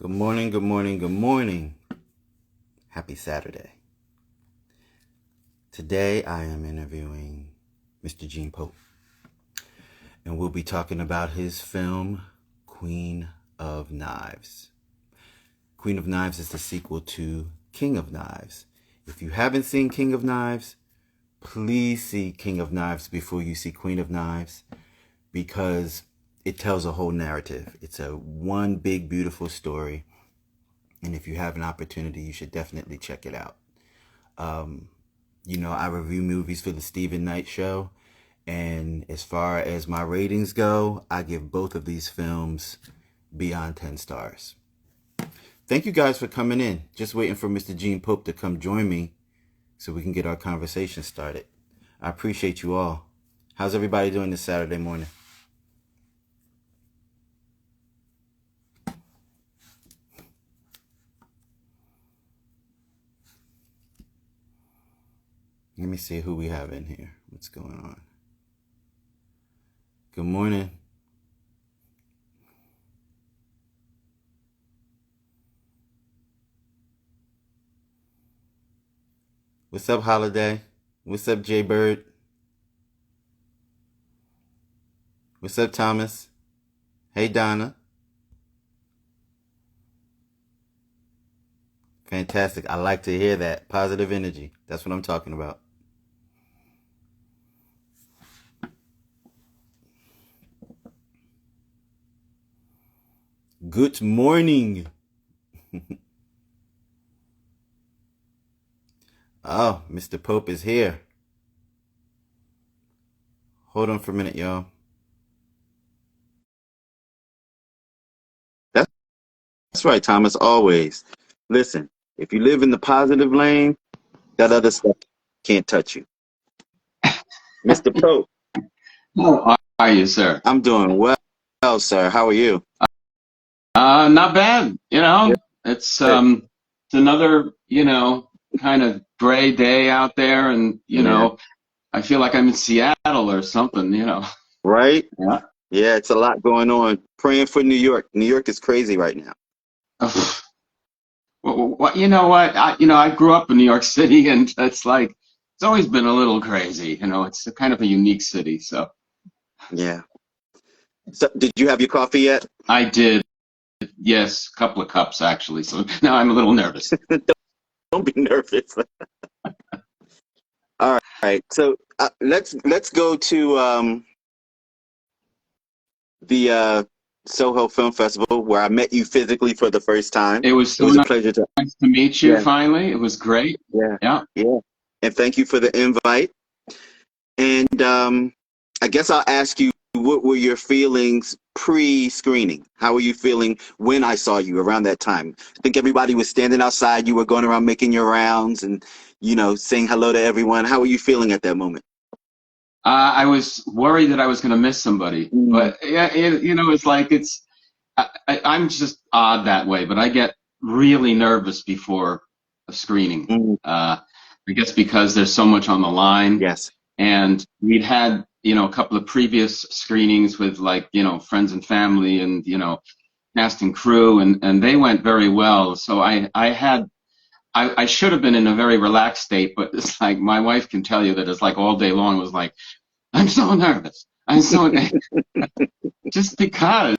Good morning, good morning, good morning. Happy Saturday. Today I am interviewing Mr. Gene Pope, and we'll be talking about his film, Queen of Knives. Queen of Knives is the sequel to King of Knives. If you haven't seen King of Knives, please see King of Knives before you see Queen of Knives, because it tells a whole narrative. It's a one big, beautiful story. And if you have an opportunity, you should definitely check it out. I review movies for the Steven Knight Show. And as far as my ratings go, I give both of these films beyond 10 stars. Thank you guys for coming in. Just waiting for Mr. Gene Pope to come join me so we can get our conversation started. I appreciate you all. How's everybody doing this Saturday morning? Let me see who we have in here. What's going on? Good morning. What's up, Holiday? What's up, Jay Bird? What's up, Thomas? Hey, Donna. Fantastic. I like to hear that. Positive energy. That's what I'm talking about. Good morning. Oh, Mr. Pope is here. Hold on for a minute, y'all. That's right, Thomas, always. Listen, if you live in the positive lane, that other stuff can't touch you. Mr. Pope. How are you, sir? I'm doing well, sir. How are you? Not bad. Good. It's another, kind of gray day out there, and I feel like I'm in Seattle or something. Right? Yeah. Yeah, it's a lot going on. Praying for New York. New York is crazy right now. Well, you know what? I grew up in New York City, and it's always been a little crazy. It's a kind of a unique city. So Yeah. So, did you have your coffee yet? I did, yes, a couple of cups actually. So now I'm a little nervous. Don't be nervous. All right. So let's go to the Soho Film Festival, where I met you physically for the first time. It was It so was a pleasure to. nice to meet you Yeah. finally. It was great. Yeah. Yeah. Yeah. And thank you for the invite. And I guess I'll ask you, what were your feelings pre-screening? How were you feeling when I saw you around that time? I think everybody was standing outside. You were going around making your rounds and, saying hello to everyone. How were you feeling at that moment? I was worried that I was going to miss somebody, but yeah, I'm just odd that way. But I get really nervous before a screening. Mm. I guess because there's so much on the line. Yes. And we'd had a couple of previous screenings with friends and family and cast and crew, and they went very well. So I should have been in a very relaxed state, but it's like my wife can tell you that it's like all day long it was like, I'm so nervous. Just because,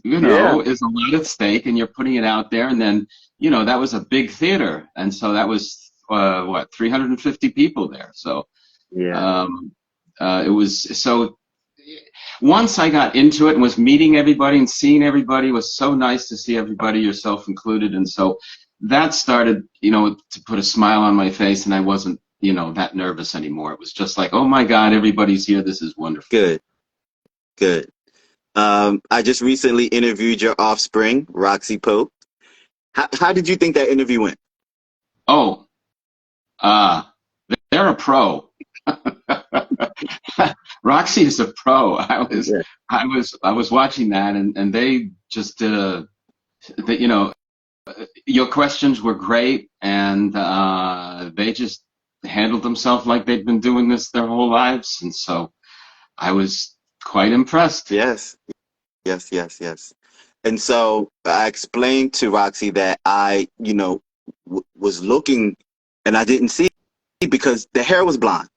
Yeah. is a lot at stake and you're putting it out there. And then, that was a big theater. And so that was, 350 people there. So, Yeah. it was so once I got into it and was meeting everybody and seeing everybody, it was so nice to see everybody, yourself included. And so that started, to put a smile on my face, and I wasn't, that nervous anymore. It was just like, oh my God, everybody's here. This is wonderful. Good. Good. I just recently interviewed your offspring, Roxy Pope. How did you think that interview went? Oh, they're a pro. Roxy is a pro. I was watching that, and they just did your questions were great, and they just handled themselves like they'd been doing this their whole lives, and so I was quite impressed. Yes. Yes, yes, yes. And so I explained to Roxy that I, was looking and I didn't see because the hair was blonde.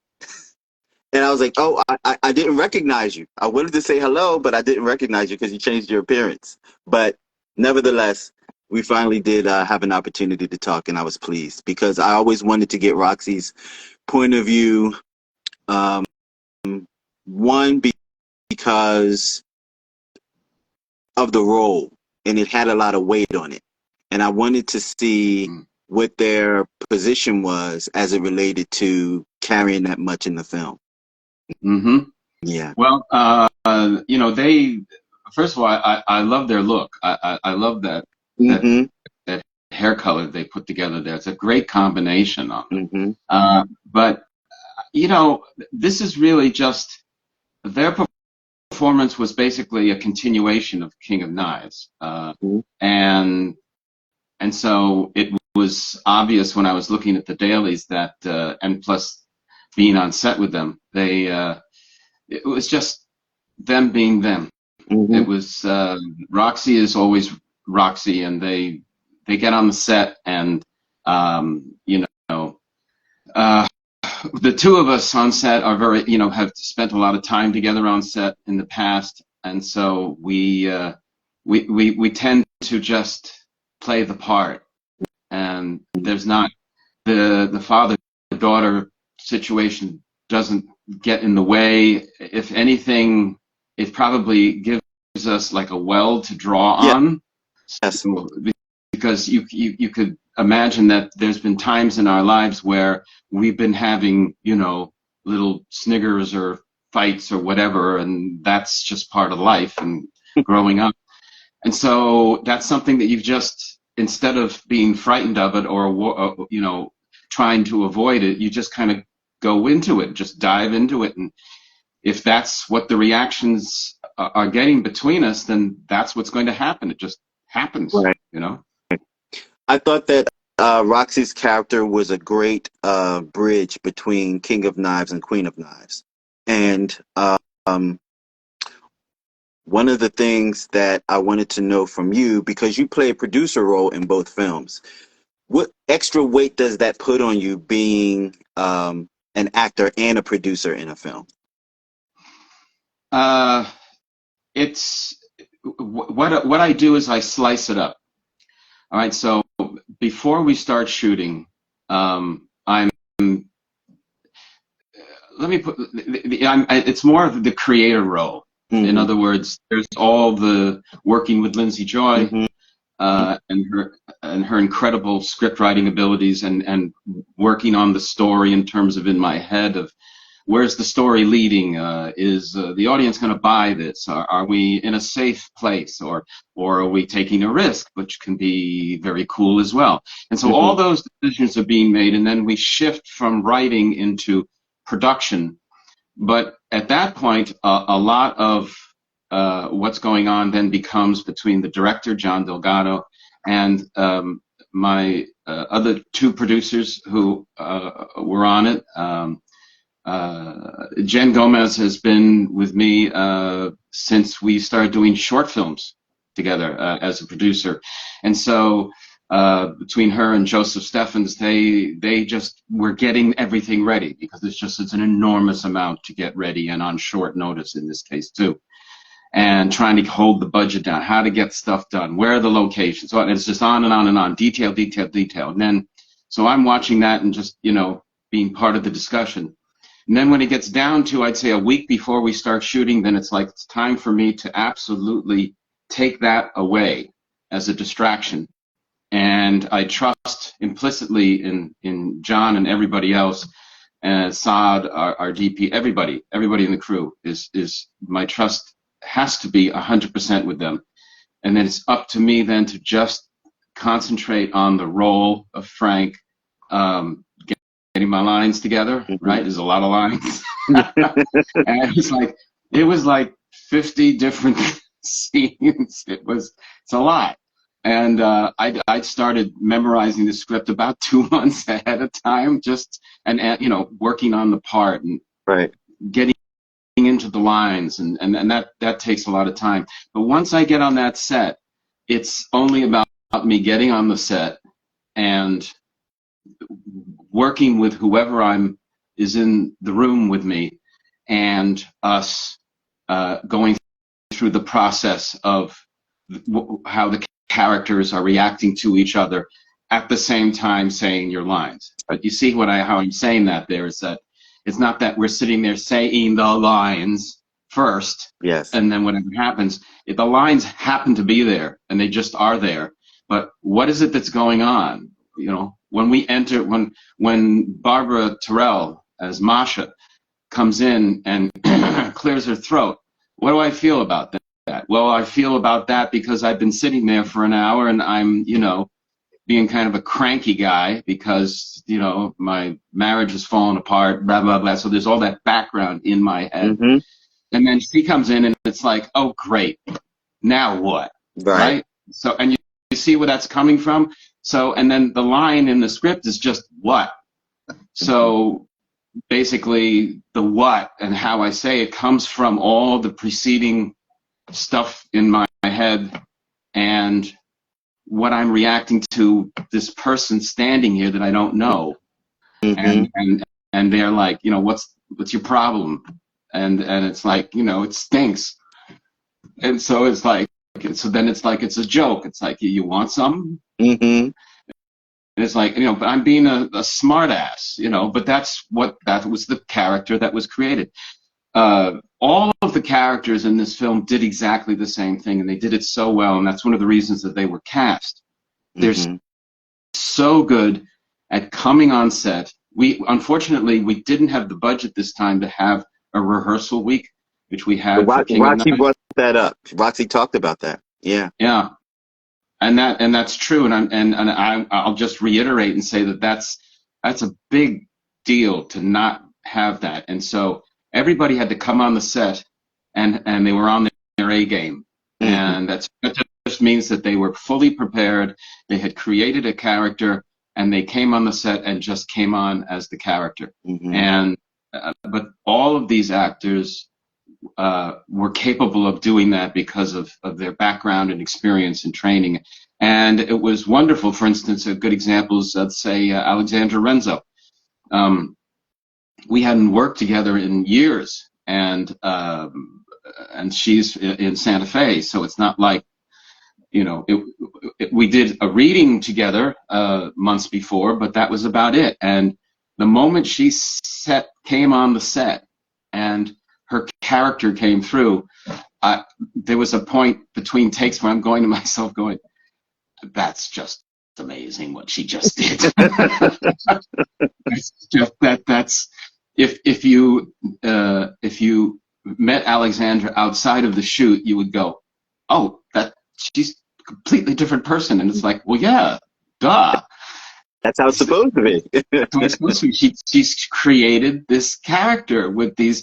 And I was like, oh, I didn't recognize you. I wanted to say hello, but I didn't recognize you because you changed your appearance. But nevertheless, we finally did have an opportunity to talk, and I was pleased because I always wanted to get Roxy's point of view. Um, one, because of the role, and it had a lot of weight on it. And I wanted to see what their position was as it related to carrying that much in the film. Mm-hmm. Yeah. Well, they, first of all, I love their look. I love that, Mm-hmm. that hair color they put together there. It's a great combination on them. Mm-hmm. But, this is really just their performance was basically a continuation of King of Knives. And so it was obvious when I was looking at the dailies that, and plus being on set with them, it was just them being them. Mm-hmm. It was Roxy is always Roxy, and they get on the set, and the two of us on set are very, have spent a lot of time together on set in the past, and so we tend to just play the part, and there's not the father-daughter situation doesn't get in the way. If anything, it probably gives us like a well to draw on. Yes. So, because you could imagine that there's been times in our lives where we've been having, little sniggers or fights or whatever, and that's just part of life and growing up. And so that's something that you've just, instead of being frightened of it or trying to avoid it, you just kind of go into it, just dive into it. And if that's what the reactions are getting between us, then that's what's going to happen. It just happens, Right. I thought that Roxy's character was a great bridge between King of Knives and Queen of Knives. And one of the things that I wanted to know from you, because you play a producer role in both films, what extra weight does that put on you being an actor and a producer in a film? It's what I do is I slice it up. All right, so before we start shooting, it's more of the creator role. Mm-hmm. In other words, there's all the working with Lindsay Joy, mm-hmm. And her incredible script writing abilities, and working on the story in terms of in my head of where's the story leading? Is the audience going to buy this? Are we in a safe place, or are we taking a risk, which can be very cool as well? And so mm-hmm. all those decisions are being made, and then we shift from writing into production. But at that point, a lot of what's going on then becomes between the director, John Delgado, and my other two producers who were on it. Jen Gomez has been with me since we started doing short films together as a producer. And so between her and Joseph Steffens, they just were getting everything ready, because it's an enormous amount to get ready, and on short notice in this case too. And trying to hold the budget down, how to get stuff done, where are the locations. So it's just on and on and on, detail. And then, so I'm watching that and just, being part of the discussion. And then when it gets down to, I'd say, a week before we start shooting, then it's like, it's time for me to absolutely take that away as a distraction. And I trust implicitly in John and everybody else, and Saad, our DP, everybody in the crew is my trust has to be 100% with them. And then it's up to me then to just concentrate on the role of Frank, getting my lines together, right? There's a lot of lines. And it was like 50 different scenes. It's a lot. And I started memorizing the script about 2 months ahead of time, and working on the part and right. Getting into the lines, and that takes a lot of time. But once I get on that set, it's only about me getting on the set and working with whoever is in the room with me, and us going through the process of how the characters are reacting to each other at the same time saying your lines. But you see how I'm saying that there is that it's not that we're sitting there saying the lines first, Yes. and then whatever happens, the lines happen to be there and they just are there. But what is it that's going on? You know, when we enter, when Barbara Terrell as Masha comes in and clears her throat, what do I feel about that? Well, I feel about that because I've been sitting there for an hour and I'm, you know, being kind of a cranky guy because, you know, my marriage has fallen apart, blah, blah, blah. So there's all that background in my head. Mm-hmm. And then she comes in and it's like, oh, great. Now what? Right. So, and you see where that's coming from? So, and then the line in the script is just what? So basically the what and how I say it comes from all the preceding stuff in my head and what I'm reacting to this person standing here that I don't know. Mm-hmm. And they're like, you know, what's your problem? And it's like, you know, it stinks. And so it's like, so then it's like, it's a joke. It's like, you want some? Mm-hmm. And it's like, you know, but I'm being a smart ass, you know, but that was the character that was created. All of the characters in this film did exactly the same thing, and they did it so well, and that's one of the reasons that they were cast. They're so good at coming on set. Unfortunately, we didn't have the budget this time to have a rehearssil week, which we had for King of Roxy Knives. brought that up. Roxy talked about that. Yeah. Yeah. And that's true, and I'll just reiterate and say that that's a big deal to not have that. And so everybody had to come on the set, and they were on their A game, and that just means that they were fully prepared. They had created a character, and they came on the set and just came on as the character. And but all of these actors were capable of doing that because of their background and experience and training. And it was wonderful. For instance, a good example is, let's say, Alexandra Renzo. We hadn't worked together in years, and she's in Santa Fe, so it's not like, you know, we did a reading together months before, but that was about it. And the moment she came on the set and her character came through, there was a point between takes where I'm going to myself going, that's just amazing what she just did. That's if you met Alexandra outside of the shoot, you would go, oh, she's a completely different person. And it's like, well, yeah, duh. That's how it's supposed to be. That's how it's supposed to be. She's created this character with these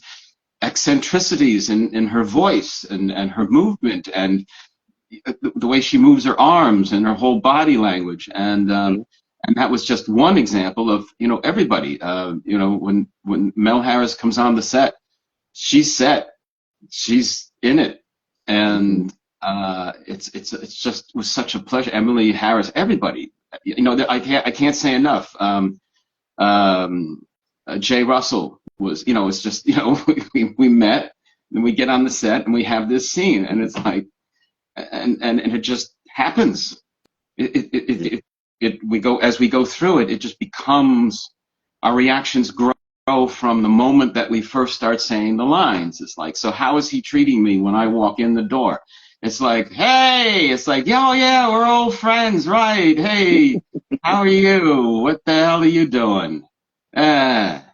eccentricities in her voice and her movement and the way she moves her arms and her whole body language. And that was just one example of, you know, everybody. You know, when Mel Harris comes on the set, she's in it. And it's just was such a pleasure. Emily Harris, everybody. You know, I can't say enough. Jay Russell was, you know, it's just, you know, we met and we get on the set and we have this scene and it's like, and it just happens. As we go through it, it just becomes, our reactions grow from the moment that we first start saying the lines. It's like, so how is he treating me when I walk in the door? It's like, hey, it's like, oh yeah, we're old friends, right? Hey, how are you? What the hell are you doing? How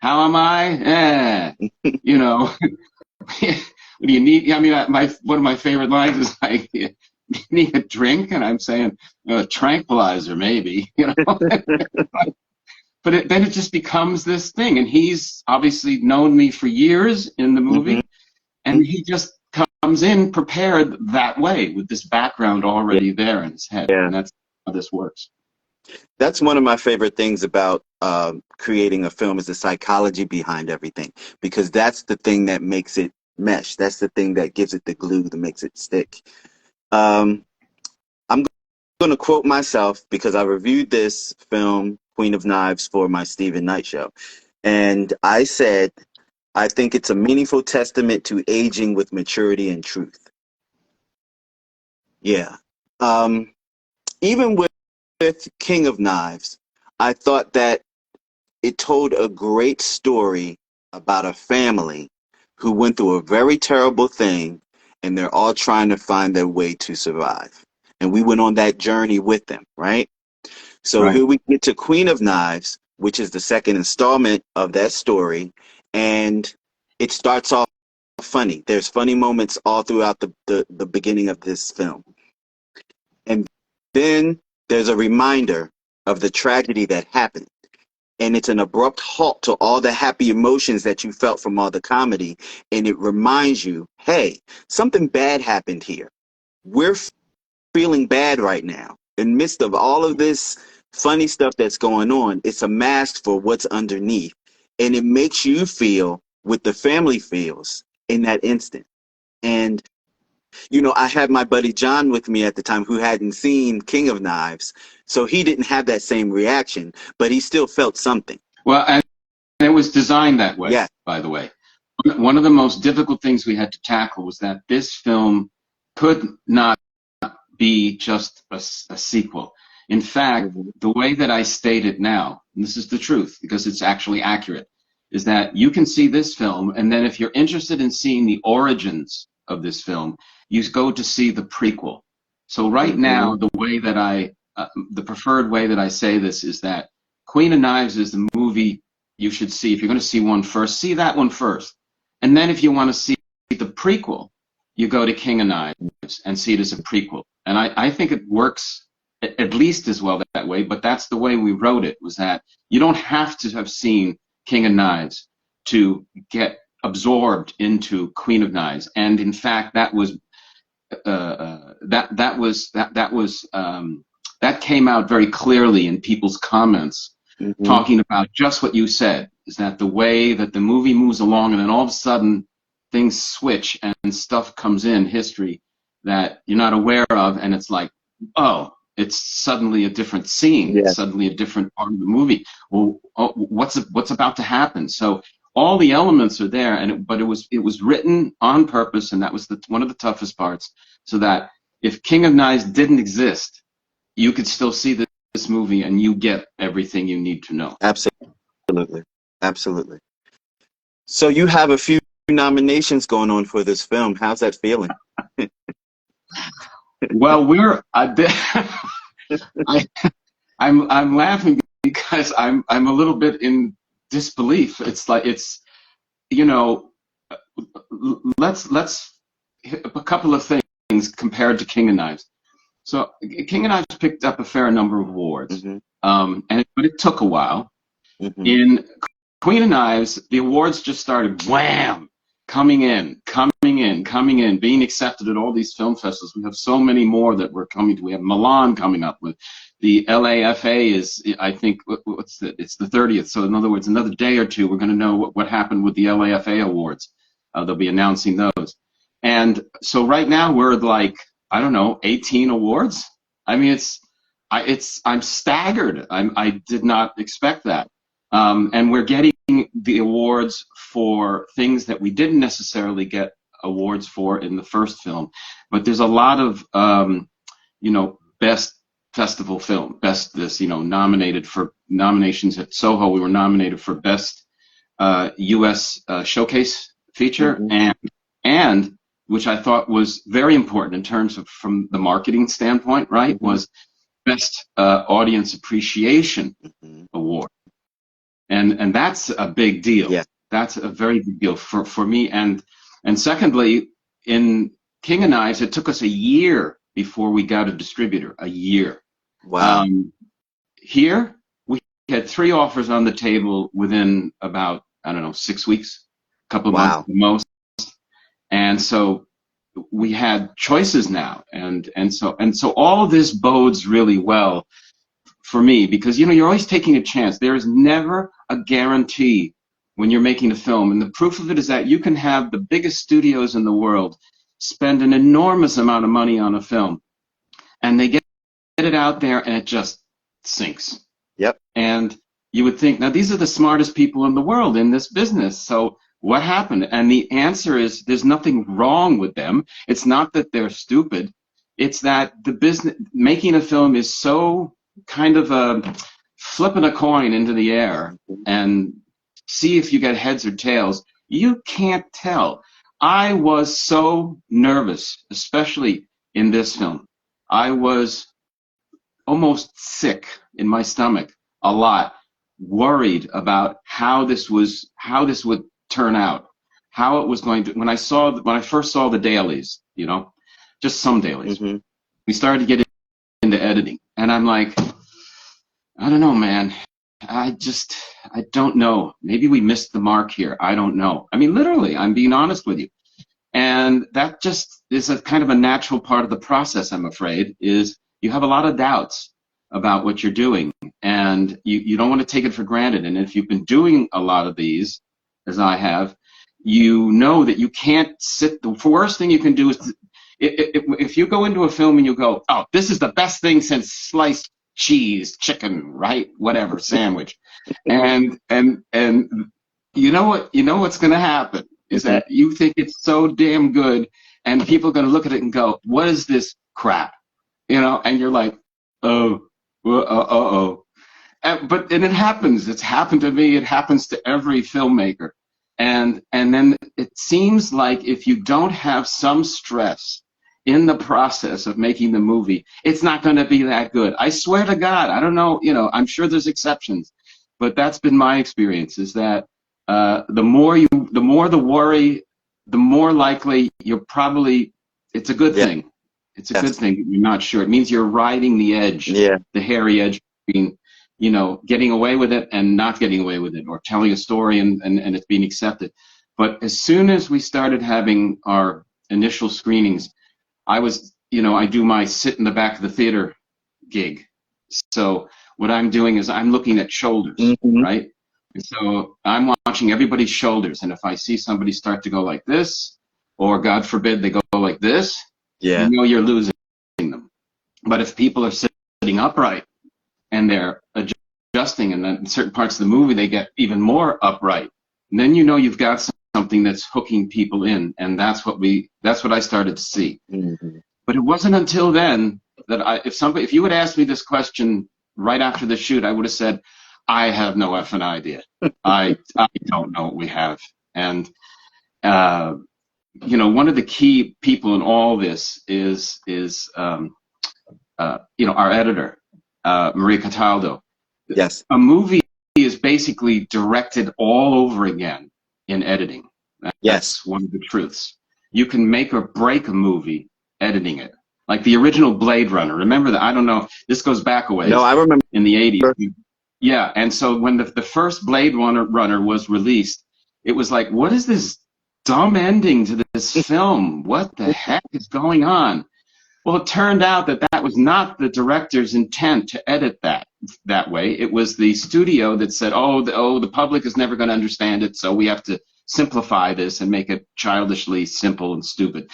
am I? You know, what do you need? I mean, one of my favorite lines is like, you need a drink? And I'm saying, a tranquilizer, maybe, you know. But then it just becomes this thing. And he's obviously known me for years in the movie, and he just comes in prepared that way with this background already there in his head. And that's how this works. That's one of my favorite things about creating a film, is the psychology behind everything, because that's the thing that makes it mesh. That's the thing that gives it the glue that makes it stick. going to quote myself because I reviewed this film, Queen of Knives, for my Stephen Knight show. And I said, I think it's a meaningful testament to aging with maturity and truth. Yeah. Even with King of Knives, I thought that it told a great story about a family who went through a very terrible thing and they're all trying to find their way to survive. And we went on that journey with them, right? So Right. here we get to Queen of Knives, which is the second installment of that story. And it starts off funny. There's funny moments all throughout the beginning of this film. And then there's a reminder of the tragedy that happened. And it's an abrupt halt to all the happy emotions that you felt from all the comedy. And it reminds you, hey, something bad happened here. We're feeling bad right now. In the midst of all of this funny stuff that's going on, it's a mask for what's underneath. And it makes you feel what the family feels in that instant. And I had my buddy John with me at the time who hadn't seen King of Knives, so he didn't have that same reaction, but he still felt something. Well, and it was designed that way, Yeah. by the way. One of the most difficult things we had to tackle was that this film could not be just a sequel. In fact, the way that I state it now, and this is the truth because it's actually accurate, is that you can see this film, and then if you're interested in seeing the origins of this film, you go to see the prequel. So right now, the way that the preferred way that I say this is that Queen of Knives is the movie you should see. If you're going to see one first, see that one first. And then if you want to see the prequel, you go to King of Knives and see it as a prequel. And I think it works at least as well that way, but that's the way we wrote it, was that you don't have to have seen King of Knives to get absorbed into Queen of Knives. And in fact, that came out very clearly in people's comments, talking about just what you said, is that the way that the movie moves along and then all of a sudden things switch and stuff comes in history that you're not aware of, and it's like, oh, it's suddenly a different scene, Yeah. suddenly a different part of the movie. Well, what's about to happen? So all the elements are there, but it was written on purpose, and that was one of the toughest parts, so that if King of Knives didn't exist, you could still see this movie and you get everything you need to know. Absolutely. Absolutely. So you have a few nominations going on for this film. How's that feeling? Well, I'm laughing because I'm a little bit in disbelief. It's like, let's hit a couple of things compared to King of Knives. So King of Knives picked up a fair number of awards, but it took a while. In Queen of Knives, the awards just started wham, coming in, being accepted at all these film festivals. We have so many more that we're coming to. We have Milan coming up with. The LAFA is, I think, it's the 30th. So in other words, another day or two, we're going to know what happened with the LAFA awards. They'll be announcing those. And so right now we're like, I don't know, 18 awards. I mean, I'm staggered. I did not expect that. And we're getting the awards for things that we didn't necessarily get awards for in the first film. But there's a lot of, best festival film, nominated for nominations at Soho. We were nominated for best U.S. Showcase feature, and which I thought was very important in terms of from the marketing standpoint, right, was best audience appreciation award. And that's a big deal. Yeah. That's a very big deal for me. And secondly, in King of Knives, it took us a year before we got a distributor. A year. Wow. Here, we had 3 offers on the table within about, 6 weeks, a couple of months at the most. And so we had choices now. And so all of this bodes really well for me, because you're always taking a chance. There is never a guarantee when you're making a film, and the proof of it is that you can have the biggest studios in the world spend an enormous amount of money on a film, and they get it out there and it just sinks. Yep. And you would think, now these are the smartest people in the world in this business. So what happened? And the answer is there's nothing wrong with them. It's not that they're stupid. It's that the business, making a film is so kind of flipping a coin into the air and see if you get heads or tails. You can't tell. I was so nervous, especially in this film. I was almost sick in my stomach a lot, worried about how this would turn out, how it was going to. When I first saw the dailies, you know, just some dailies, we started to get into editing, and I'm like, I don't know, man. I don't know. Maybe we missed the mark here. I don't know. I mean, literally, I'm being honest with you. And that just is a kind of a natural part of the process, I'm afraid, is you have a lot of doubts about what you're doing, and you don't want to take it for granted. And if you've been doing a lot of these, as I have, you know that you can't sit. The worst thing you can do is, if you go into a film and you go, oh, this is the best thing since sliced cheese, chicken, right, whatever, sandwich, and you know what's going to happen is that you think it's so damn good, and people are going to look at it and go, what is this crap, you know, and you're like, oh, but it happens. It's happened to me. It happens to every filmmaker, and then it seems like if you don't have some stress in the process of making the movie, it's not going to be that good. I swear to God, I don't know, you know, I'm sure there's exceptions, but that's been my experience, is that the more the worry, the more likely you're probably, it's a good thing. It's a good thing that you're not sure. It means you're riding the edge, the hairy edge between, you know, getting away with it and not getting away with it, or telling a story and it's being accepted. But as soon as we started having our initial screenings, I do my sit in the back of the theater gig. So what I'm doing is I'm looking at shoulders, right? And so I'm watching everybody's shoulders, and if I see somebody start to go like this, or God forbid they go like this, you know you're losing them. But if people are sitting upright and they're adjusting, and then in certain parts of the movie they get even more upright, and then you know you've got something that's hooking people in, and that's what I started to see. But it wasn't until then that if you had asked me this question right after the shoot, I would have said, I have no effing idea. I don't know what we have. And you know, one of the key people in all this is you know, our editor, Maria Cataldo. Yes. A movie is basically directed all over again in editing. That's one of the truths. You can make or break a movie editing it. Like the original Blade Runner. Remember that? I don't know. This goes back a ways. No, I remember. In the 80s. Yeah, and so when the first Blade Runner was released, it was like, what is this dumb ending to this film? What the heck is going on? Well, it turned out that was not the director's intent to edit that way. It was the studio that said, the public is never going to understand it, so we have to simplify this and make it childishly simple and stupid.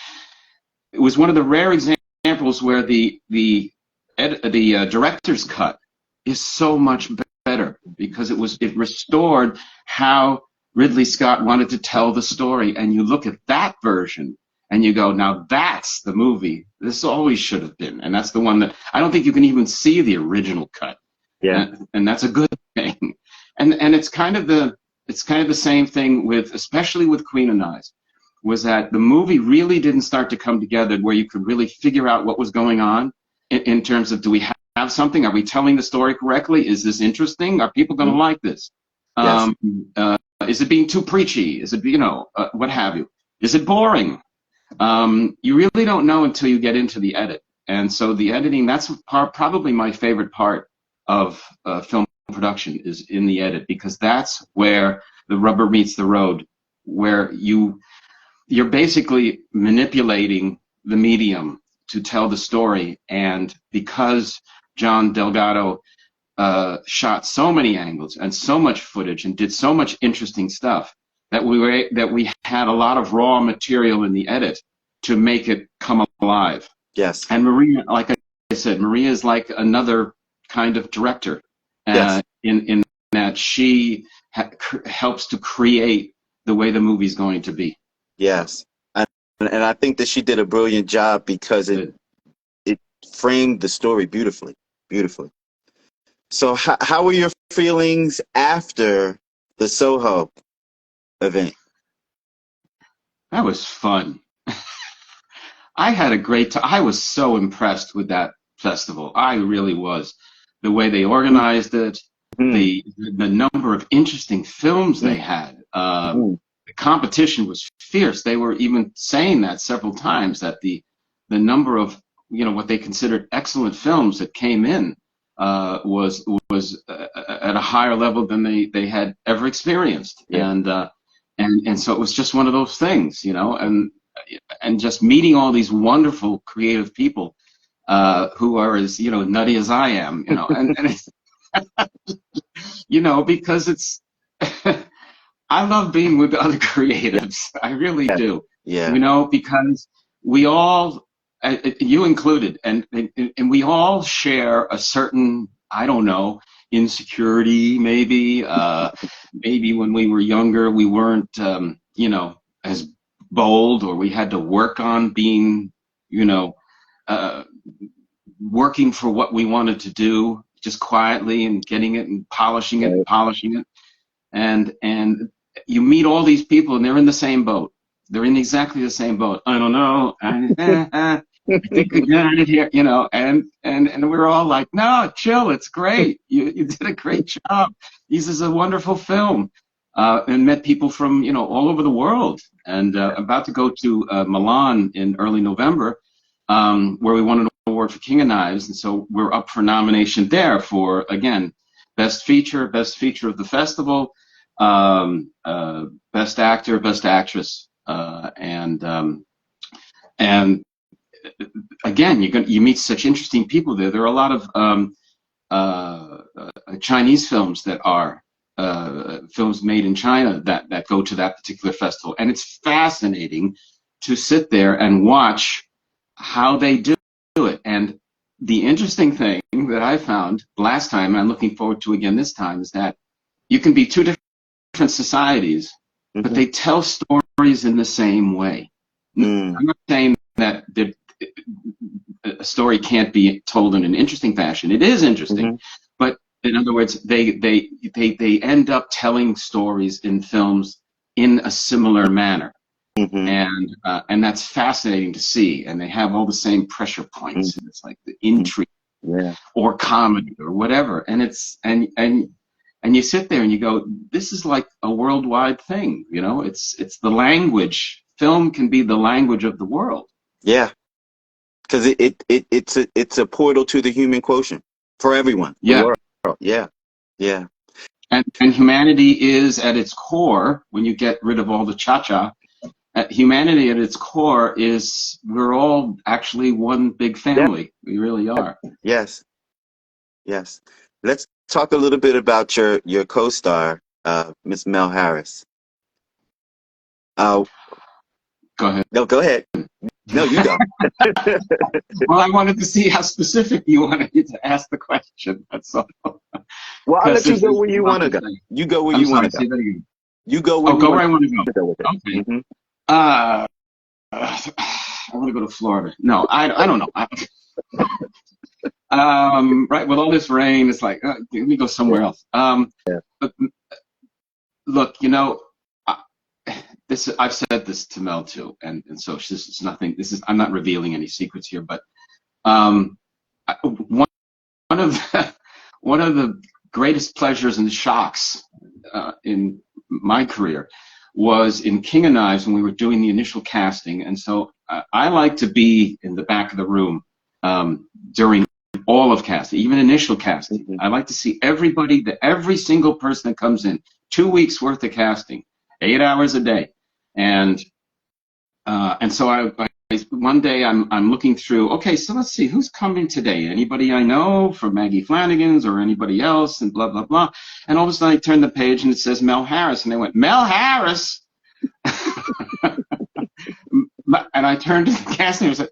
It was one of the rare examples where the director's cut is so much better, because it restored how Ridley Scott wanted to tell the story, and you look at that version and you go, now that's the movie this always should have been. And that's the one that I don't think you can even see the original cut. And that's a good thing. And it's kind of the same thing especially with Queen of Knives, was that the movie really didn't start to come together where you could really figure out what was going on in terms of, do we have something? Are we telling the story correctly? Is this interesting? Are people going to like this? Is it being too preachy? Is it, what have you? Is it boring? You really don't know until you get into the edit. And so the editing, that's probably my favorite part of film production, is in the edit, because that's where the rubber meets the road, where you're basically manipulating the medium to tell the story. And because John Delgado shot so many angles and so much footage and did so much interesting stuff, that we had a lot of raw material in the edit to make it come alive. Yes. And Maria, like I said, Maria is like another kind of director, Yes. in that she helps to create the way the movie's going to be. Yes. And I think that she did a brilliant job because it framed the story beautifully, beautifully. So how were your feelings after the Soho event? That was fun. I had a great time. I was so impressed with that festival. I really was. The way they organized it, Mm-hmm. the number of interesting films they had. The competition was fierce. They were even saying that several times, that the number of, what they considered excellent films that came in was at a higher level than they had ever experienced. Yeah. And so it was just one of those things, and just meeting all these wonderful creative people who are as nutty as I am, and it's, because it's I love being with other creatives. I really do. Yeah. Because we all, you included, and we all share a certain, I don't know, insecurity, maybe. Maybe when we were younger, we weren't, as bold, or we had to work on being, uh, working for what we wanted to do, just quietly, and getting it and polishing it and polishing it. And you meet all these people, and they're in the same boat. They're in exactly the same boat. I don't know. I think we got it here, and we're all like, no, chill. It's great. You did a great job. This is a wonderful film. And met people from, all over the world. And about to go to Milan in early November, where we won an award for King of Knives. And so we're up for nomination there for, again, best feature of the festival, best actor, best actress, and again, you meet such interesting people there. There are a lot of Chinese films that are films made in China that go to that particular festival, and it's fascinating to sit there and watch how they do it. And the interesting thing that I found last time, and I'm looking forward to again this time, is that you can be two different societies, but they tell stories in the same way. I'm not saying that a story can't be told in an interesting fashion. It is interesting, but in other words, they end up telling stories in films in a similar manner. And that's fascinating to see. And they have all the same pressure points. And it's like the intrigue, or comedy, or whatever. And it's and you sit there and you go, this is like a worldwide thing. It's the language. Film can be the language of the world. Yeah, because it's a portal to the human quotient for everyone. Yeah. Yeah. And humanity is at its core, when you get rid of all the cha-cha, humanity at its core is, we're all actually one big family. Yeah. We really are. Yes. Let's talk a little bit about your co-star, Miss Mel Harris. Go ahead. No, go ahead. No, you go. Well, I wanted to see how specific you wanted me to ask the question. That's all. Well, I'll let you go where you want to go. You go where you want to go. You go where where I want to go. With it. Okay. I want to go to Florida. No, I don't know. Right, with all this rain, it's like, let me go somewhere else. But look, I've said this to Mel too, and so this is nothing. I'm not revealing any secrets here, but one of the greatest pleasures and shocks in my career was in King of Knives, when we were doing the initial casting. And so I like to be in the back of the room during all of casting, even initial casting. I like to see every single person that comes in. 2 weeks worth of casting, 8 hours a day. And so I one day I'm looking through, okay, so let's see, who's coming today? Anybody I know from Maggie Flanagan's or anybody else, and blah, blah, blah. And all of a sudden I turn the page and it says Mel Harris. And they went, Mel Harris? And I turned to the casting and I was like,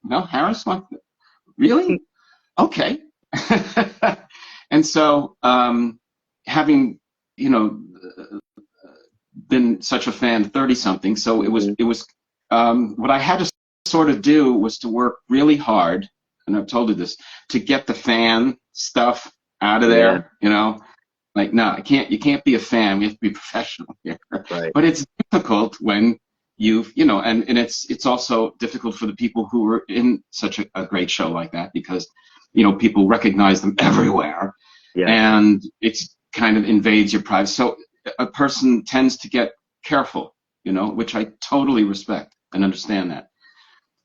Mel Harris? What? Really? okay. And so, having, you know, been such a fan, 30 something, so it was what I had to sort of do was to work really hard, and I've told you this, to get the fan stuff out of there, you know. Like, no, you can't be a fan. You have to be professional here. Right. But it's difficult when you know, and it's also difficult for the people who were in such a great show like that, because, you know, people recognize them everywhere, and it's kind of invades your privacy. So a person tends to get careful, you know, which I totally respect and understand that.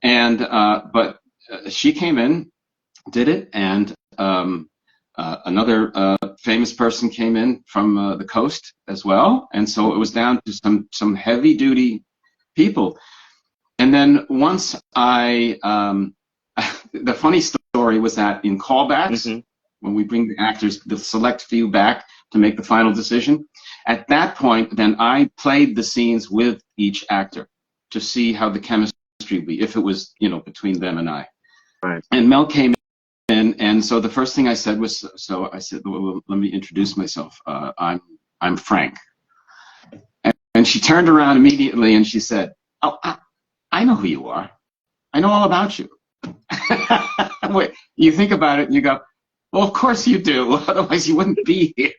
And but she came in, did it, and another famous person came in from the coast as well, and so it was down to some heavy duty people. And then once I, the funny story was that in callbacks, when we bring the actors, the select few back to make the final decision, at that point, then I played the scenes with each actor to see how the chemistry would be, if it was, you know, between them and I. Right. And Mel came in, and so the first thing I said was, so I said, well, let me introduce myself. I'm Frank. And she turned around immediately and she said, oh, I know who you are. I know all about you. Wait, you think about it and you go, well, of course you do. Otherwise you wouldn't be here.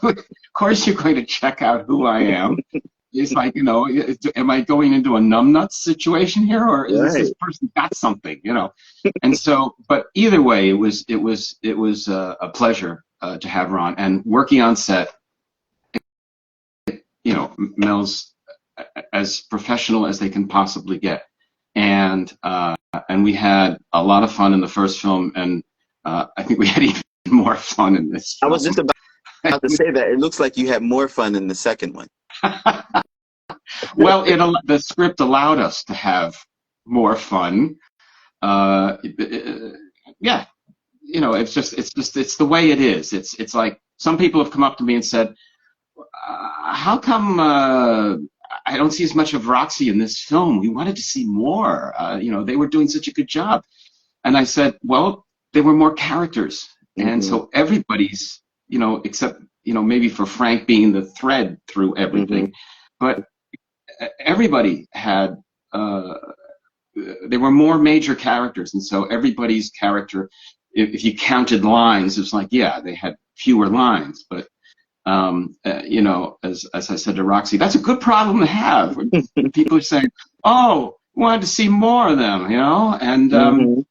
Of course you're going to check out who I am. It's like, you know, am I going into a numbnuts situation here, or is this person got something, you know? And so, but either way, it was a pleasure to have her on, and working on set. You know, Mel's as professional as they can possibly get, and we had a lot of fun in the first film, and I think we had even more fun in this film. I was just about to say that. It looks like you had more fun in the second one. Well, the script allowed us to have more fun. Yeah, you know, it's the way it is. It's like some people have come up to me and said, how come I don't see as much of Roxy in this film? We wanted to see more. You know, they were doing such a good job. And I said, well, there were more characters. And so everybody's, you know, except, you know, maybe for Frank being the thread through everything, but everybody had, there were more major characters. And so everybody's character, if you counted lines, it was like, yeah, they had fewer lines, but you know, as I said to Roxy, that's a good problem to have. People are saying, "Oh, we wanted to see more of them," you know, and you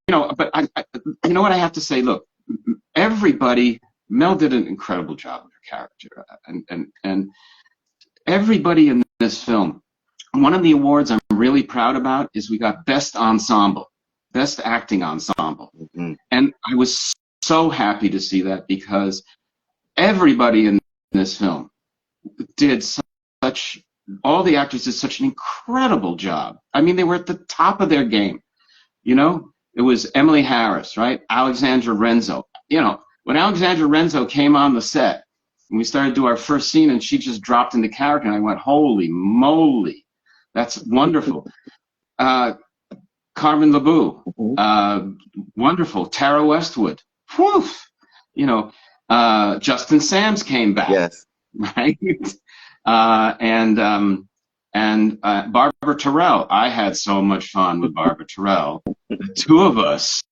know, but I, you know what I have to say? Look, everybody, Mel did an incredible job with her character, and everybody in this film. One of the awards I'm really proud about is we got Best Ensemble, Best Acting Ensemble, and I was so happy to see that, because everybody in this film did all the actors did such an incredible job. I mean, they were at the top of their game. You know, it was Emily Harris, right? Alexandra Renzo. You know, when Alexandra Renzo came on the set and we started to do our first scene, and she just dropped into character, and I went, holy moly, that's wonderful. Carmen LeBeau, wonderful. Tara Westwood, whew, you know, Justin Sams came back, yes, right? And Barbara Terrell. I had so much fun with Barbara Terrell. The two of us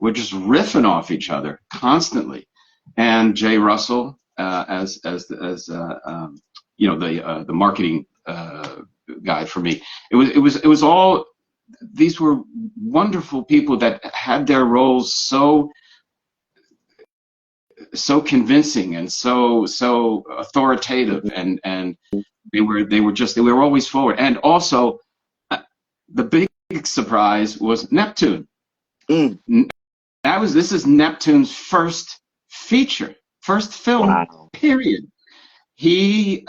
were just riffing off each other constantly. And Jay Russell, as you know, the marketing guy for me. It was all. These were wonderful people that had their roles so convincing and so authoritative, and they were always forward. And also, the big surprise was Neptune. This is Neptune's first feature, first film. Wow. Period. He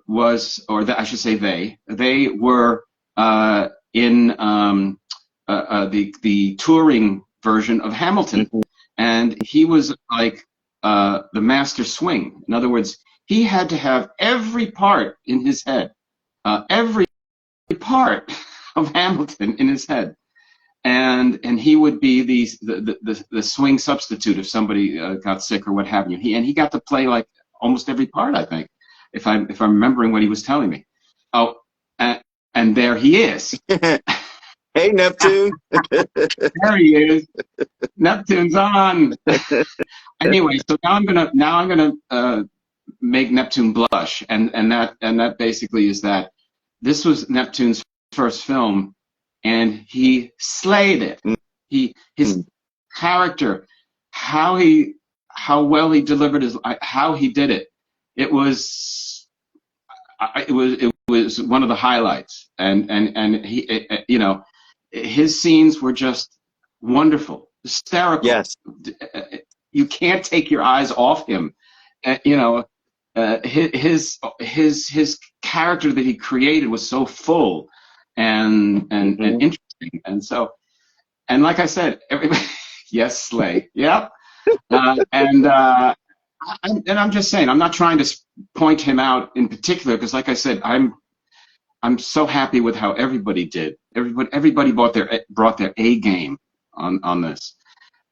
was, or I should say they were in the touring version of Hamilton, and he was like the master swing. In other words, he had to have every part in his head, every part of Hamilton in his head, and he would be the swing substitute if somebody got sick or what have you. He got to play like almost every part, I think, if I'm remembering what he was telling me. Oh, and there he is. Hey, Neptune. There he is. Neptune's on. Anyway, so now I'm gonna make Neptune blush, and that basically is that this was Neptune's first film, and he slayed it. His character, how well he delivered how he did it. It was one of the highlights, and he, you know, his scenes were just wonderful, hysterical. Yes. You can't take your eyes off him. You know, his character that he created was so full and interesting, and so, and like I said, everybody, yes, slay, yep. And I'm just saying, I'm not trying to point him out in particular, because like I said, I'm so happy with how everybody did. Everybody brought their A game on this.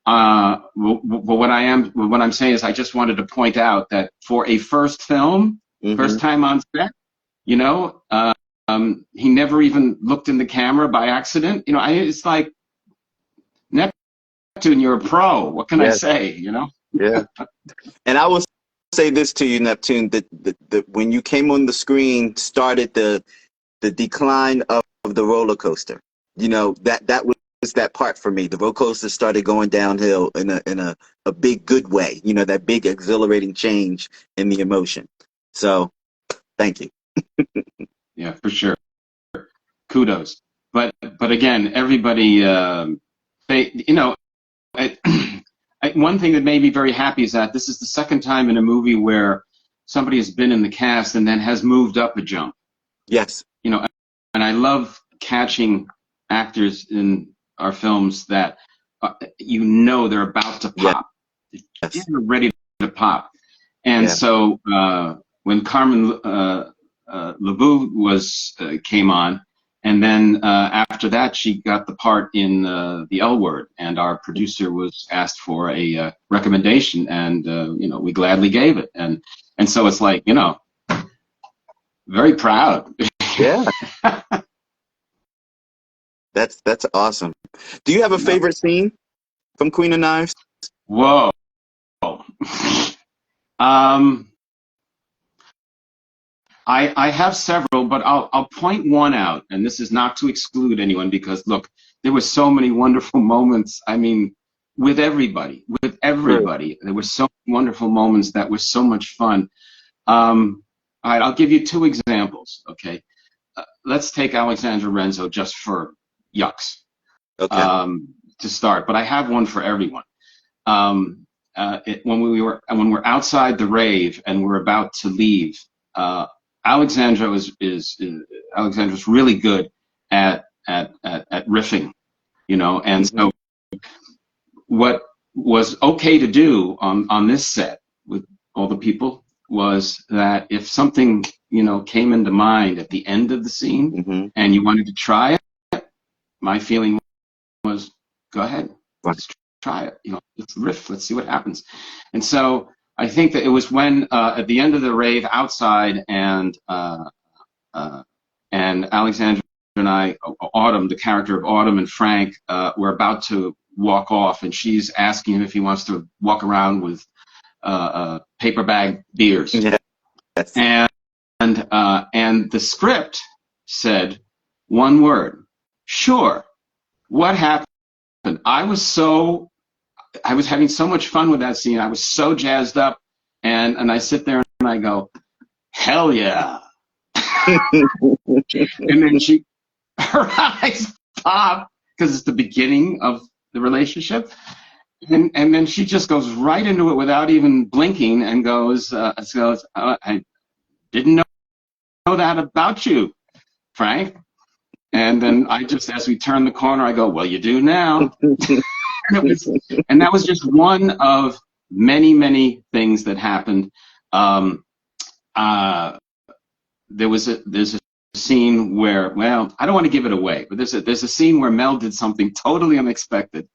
But what I'm saying is, I just wanted to point out that for a first film, first time on set, you know, he never even looked in the camera by accident. You know, it's like, Neptune, you're a pro. What can I say? You know? Yeah. And I will say this to you, Neptune, that when you came on the screen, started the decline of the roller coaster. You know, that was that part for me. The roller coaster started going downhill in a big good way. You know, that big exhilarating change in the emotion. So, thank you. Yeah, for sure. Kudos. But again, everybody, they, you know, one thing that made me very happy is that this is the second time in a movie where somebody has been in the cast and then has moved up a jump. Yes. You know, and I love catching actors in our films that you know they're about to pop. Yes. They're ready to pop. And so when Carmen LeBeau came on, and then after that she got the part in The L Word, and our producer was asked for a recommendation, and you know, we gladly gave it, and so it's like, you know, very proud. Yeah. That's awesome. Do you have a favorite scene from Queen of Knives? Whoa. I have several, but I'll point one out, and this is not to exclude anyone, because look, there were so many wonderful moments. I mean, with everybody, there were so many wonderful moments that were so much fun. All right, I'll give you two examples. Okay, let's take Alexandra Renzo just for yucks. Okay. To start, but I have one for everyone. When we're outside the rave and we're about to leave, Alexandra's really good at riffing, you know, and so what was okay to do on this set with all the people was that if something, you know, came into mind at the end of the scene and you wanted to try it, my feeling was, go ahead, let's try it, you know, let's riff, let's see what happens. And so I think that it was when at the end of the rave outside, and Alexandra and I, Autumn, the character of Autumn, and Frank were about to walk off, and she's asking him if he wants to walk around with paper bag beers. Yes. And the script said one word: sure. What happened? I was having so much fun with that scene. I was so jazzed up, and I sit there and I go, hell yeah. And then her eyes pop, because it's the beginning of the relationship. And then she just goes right into it without even blinking, and goes, I didn't know that about you, Frank. And then I just, as we turn the corner, I go, well, you do now. And that was just one of many, many things that happened. There's a scene where, well, I don't want to give it away, but there's a scene where Mel did something totally unexpected,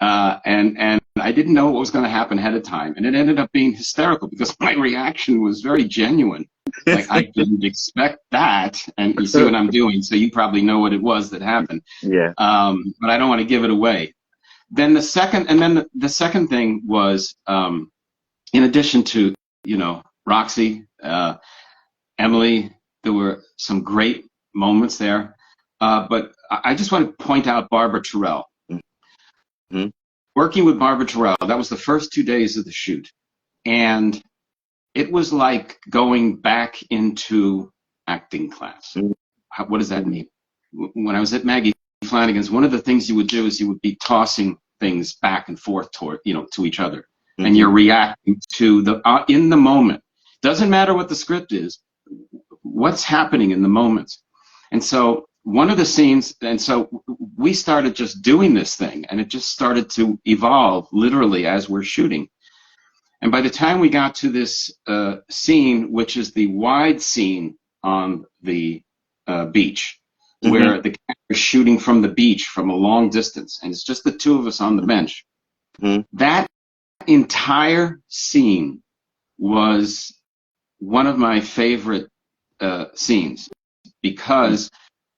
and I didn't know what was going to happen ahead of time, and it ended up being hysterical because my reaction was very genuine. Like, I didn't expect that, and you see what I'm doing, so you probably know what it was that happened. Yeah. But I don't want to give it away. Then the second thing was, in addition to, Roxy, Emily, there were some great moments there. But I just want to point out Barbara Terrell. Mm-hmm. Working with Barbara Terrell, that was the first 2 days of the shoot. And it was like going back into acting class. Mm-hmm. What does that mean? When I was at Maggie Flanagan's, one of the things you would do is you would be tossing things back and forth toward, to each other. Mm-hmm. And you're reacting to in the moment. Doesn't matter what the script is, what's happening in the moments. And so one of the scenes, and so we started just doing this thing, and it just started to evolve literally as we're shooting. And by the time we got to this scene, which is the wide scene on the beach, mm-hmm. where the camera is shooting from the beach from a long distance, and it's just the two of us on the bench. Mm-hmm. That entire scene was one of my favorite scenes, because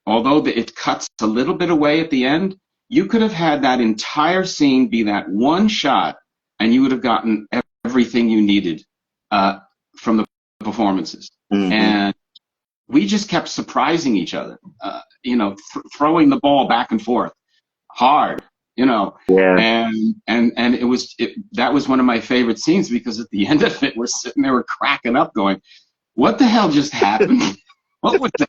although it cuts a little bit away at the end, you could have had that entire scene be that one shot, and you would have gotten everything you needed from the performances. Mm-hmm. And we just kept surprising each other, throwing the ball back and forth hard, Yeah. And that was one of my favorite scenes, because at the end of it, we're sitting there, we're cracking up going, what the hell just happened? What was that?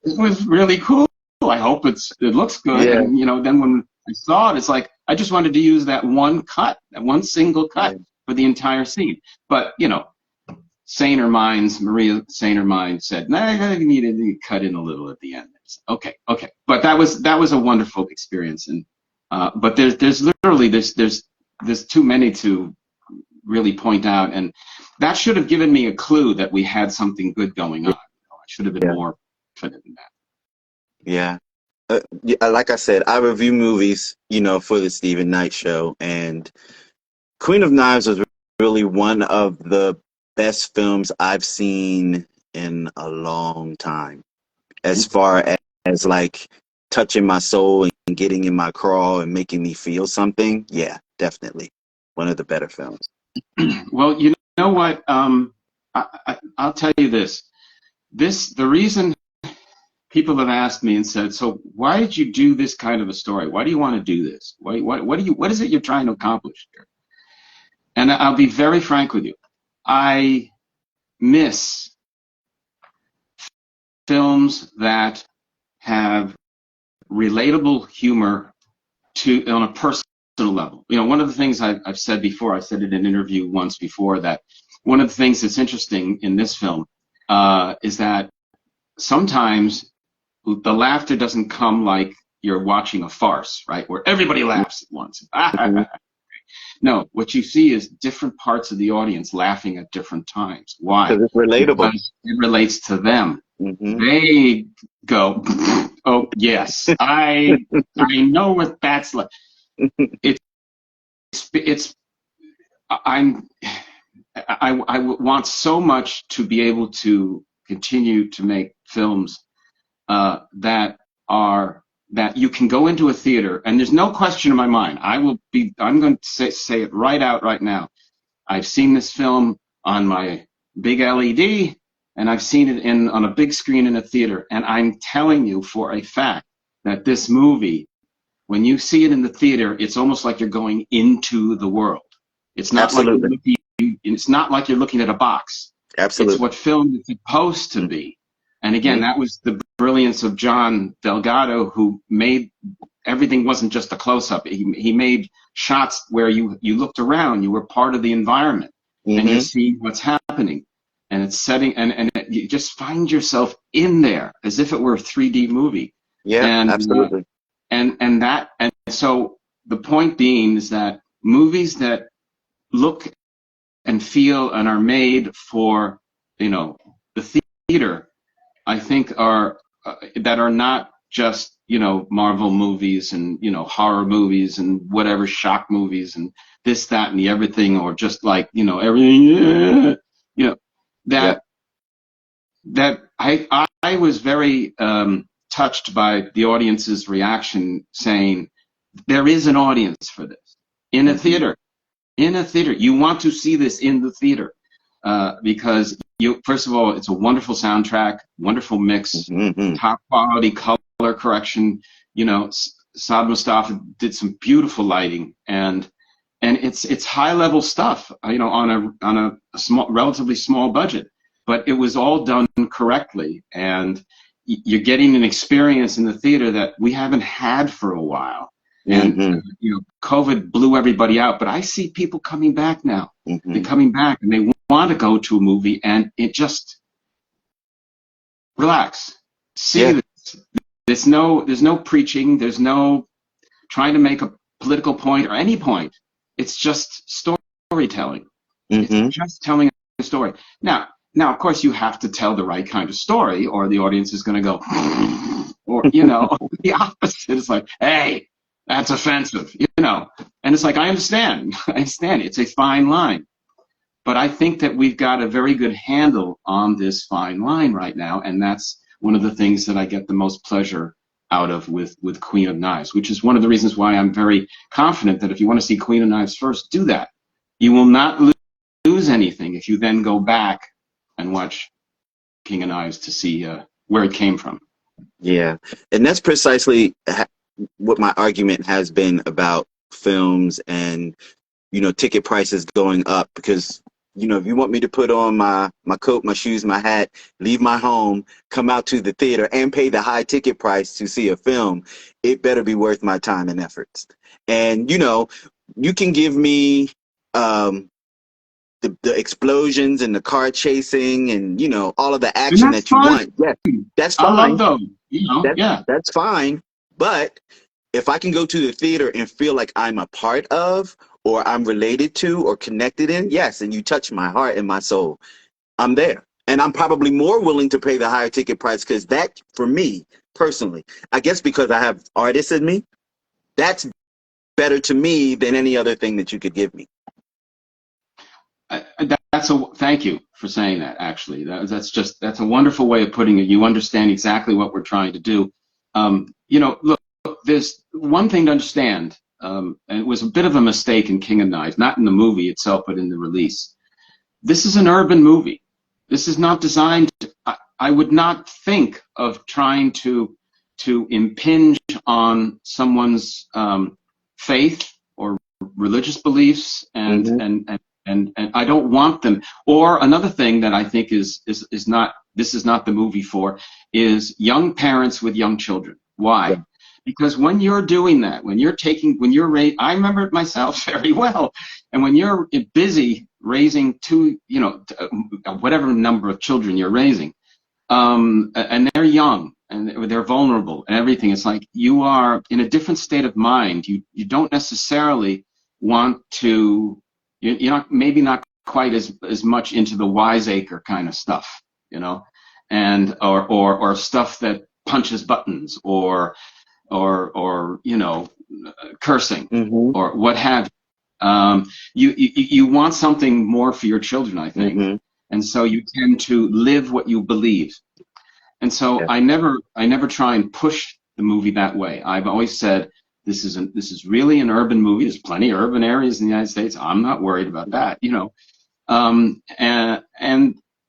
It was really cool. I hope it looks good. Yeah. And, then when I saw it, it's like, I just wanted to use that one single cut for the entire scene. But, Maria Saner Mind said, nah, you need to cut in a little at the end. Okay. But that was a wonderful experience. And, but there's literally, there's too many to really point out. And that should have given me a clue that we had something good going on. I should have been more confident in that. Yeah. Like I said, I review movies, for the Stephen Knight Show, and Queen of Knives was really one of the best films I've seen in a long time, as far as like touching my soul and getting in my crawl and making me feel something. Yeah, definitely one of the better films. Well, you know what? I'll tell you this. The reason people have asked me and said, so why did you do this kind of a story? Why do you want to do this? What is it you're trying to accomplish here? And I'll be very frank with you. I miss films that have relatable humor on a personal level. One of the things I've said before, I said in an interview once before, that one of the things that's interesting in this film is that sometimes the laughter doesn't come like you're watching a farce, right, where everybody laughs at once. No, what you see is different parts of the audience laughing at different times. Why? Because it's relatable. Because it relates to them. Mm-hmm. They go, oh yes, I know what that's like. I want so much to be able to continue to make films that you can go into a theater, and there's no question in my mind. I'm going to say it right out right now. I've seen this film on my big LED, and I've seen it on a big screen in a theater, and I'm telling you for a fact that this movie, when you see it in the theater, it's almost like you're going into the world. It's not it's not like you're looking at a box. Absolutely. It's what film is supposed to be. And again, that was the brilliance of John Delgado, who made everything wasn't just a close-up. He made shots where you looked around, you were part of the environment, and you see what's happening, and it's setting, and you just find yourself in there as if it were a 3D movie. Yeah, and, absolutely. And so the point being is that movies that look and feel and are made for the theater I think are that are not just, you know, Marvel movies and, you know, horror movies and whatever, shock movies and this, that, and the everything, or just like, you know, everything, yeah, you know, Yeah. that I was very touched by the audience's reaction, saying there is an audience for this in a theater. In a theater, you want to see this in the theater because you, first of all, it's a wonderful soundtrack, wonderful mix, top quality color correction. You know, Saad Mustafa did some beautiful lighting, and it's high level stuff. You know, on a small, relatively small budget, but it was all done correctly, and you're getting an experience in the theater that we haven't had for a while. And you know, COVID blew everybody out, but I see people coming back now. They're coming back and they want to go to a movie, and it just relax. See this. There's no preaching. There's no trying to make a political point or any point. It's just storytelling. It's just telling a story. Now, of course, you have to tell the right kind of story, or the audience is going to go, or you know, the opposite. It's like, hey, that's offensive, you know. And it's like, I understand. It's a fine line. But I think that we've got a very good handle on this fine line right now, and that's one of the things that I get the most pleasure out of with Queen of Knives, which is one of the reasons why I'm very confident that if you want to see Queen of Knives first, do that. You will not lose anything if you then go back and watch King of Knives to see where it came from. Yeah, and that's precisely what my argument has been about films and, you know, ticket prices going up, because, you know, if you want me to put on my coat, my shoes, my hat, leave my home, come out to the theater and pay the high ticket price to see a film, it better be worth my time and efforts. And, you know, you can give me the explosions and the car chasing and, you know, all of the action that you want. Yeah, that's fine. I love them. You know, that's fine. But if I can go to the theater and feel like I'm a part of, or I'm related to, or connected in, yes, and you touch my heart and my soul, I'm there. And I'm probably more willing to pay the higher ticket price, because that, for me personally, I guess because I have artists in me, that's better to me than any other thing that you could give me. Thank you for saying that. Actually, that's a wonderful way of putting it. You understand exactly what we're trying to do. You know, look, there's one thing to understand, and it was a bit of a mistake in King of Knives, not in the movie itself, but in the release. This is an urban movie. This is not designed. I would not think of trying to impinge on someone's faith or religious beliefs, and I don't want them. Or another thing that I think is not, this is not the movie for, is young parents with young children. Why? Yeah. Because when you're doing that, I remember it myself very well. And when you're busy raising whatever number of children you're raising, and they're young and they're vulnerable and everything, it's like you are in a different state of mind. You don't necessarily want to, you're not, maybe not quite as much into the wiseacre kind of stuff, you know, and or stuff that punches buttons or you know, cursing or what have you. You want something more for your children, I think, and so you tend to live what you believe. And so I never try and push the movie that way. I've always said this is really an urban movie. There's plenty of urban areas in the United States. I'm not worried about that, you know, and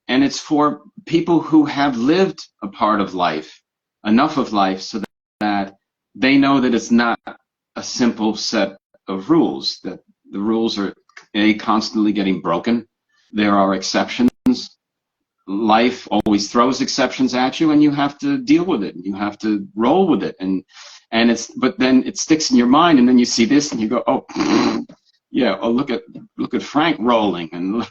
it's for people who have lived a part of life, enough of life, so that they know that it's not a simple set of rules, that the rules are constantly getting broken. There are exceptions. Life always throws exceptions at you, and you have to deal with it, and you have to roll with it, but then it sticks in your mind, and then you see this and you go, oh yeah, oh, look at Frank rolling, and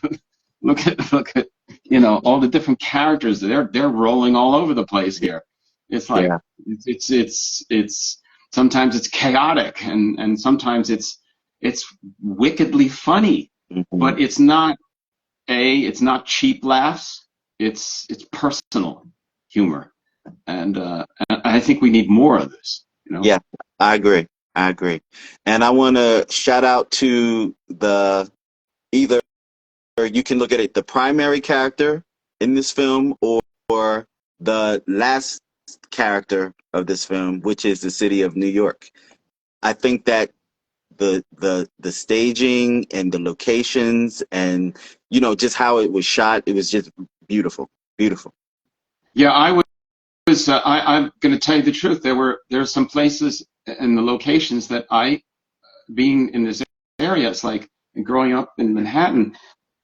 look at you know, all the different characters, they're rolling all over the place here. It's like it's sometimes it's chaotic, and sometimes it's wickedly funny, but it's not cheap laughs. It's personal. humor, and I think we need more of this. You know? Yeah, I agree. I agree. And I want to shout out to the either you can look at it the primary character in this film or the last character of this film, which is the city of New York. I think that the staging and the locations and just how it was shot, it was just beautiful, beautiful. Yeah, I'm going to tell you the truth. There are some places and the locations that being in this area, it's like growing up in Manhattan,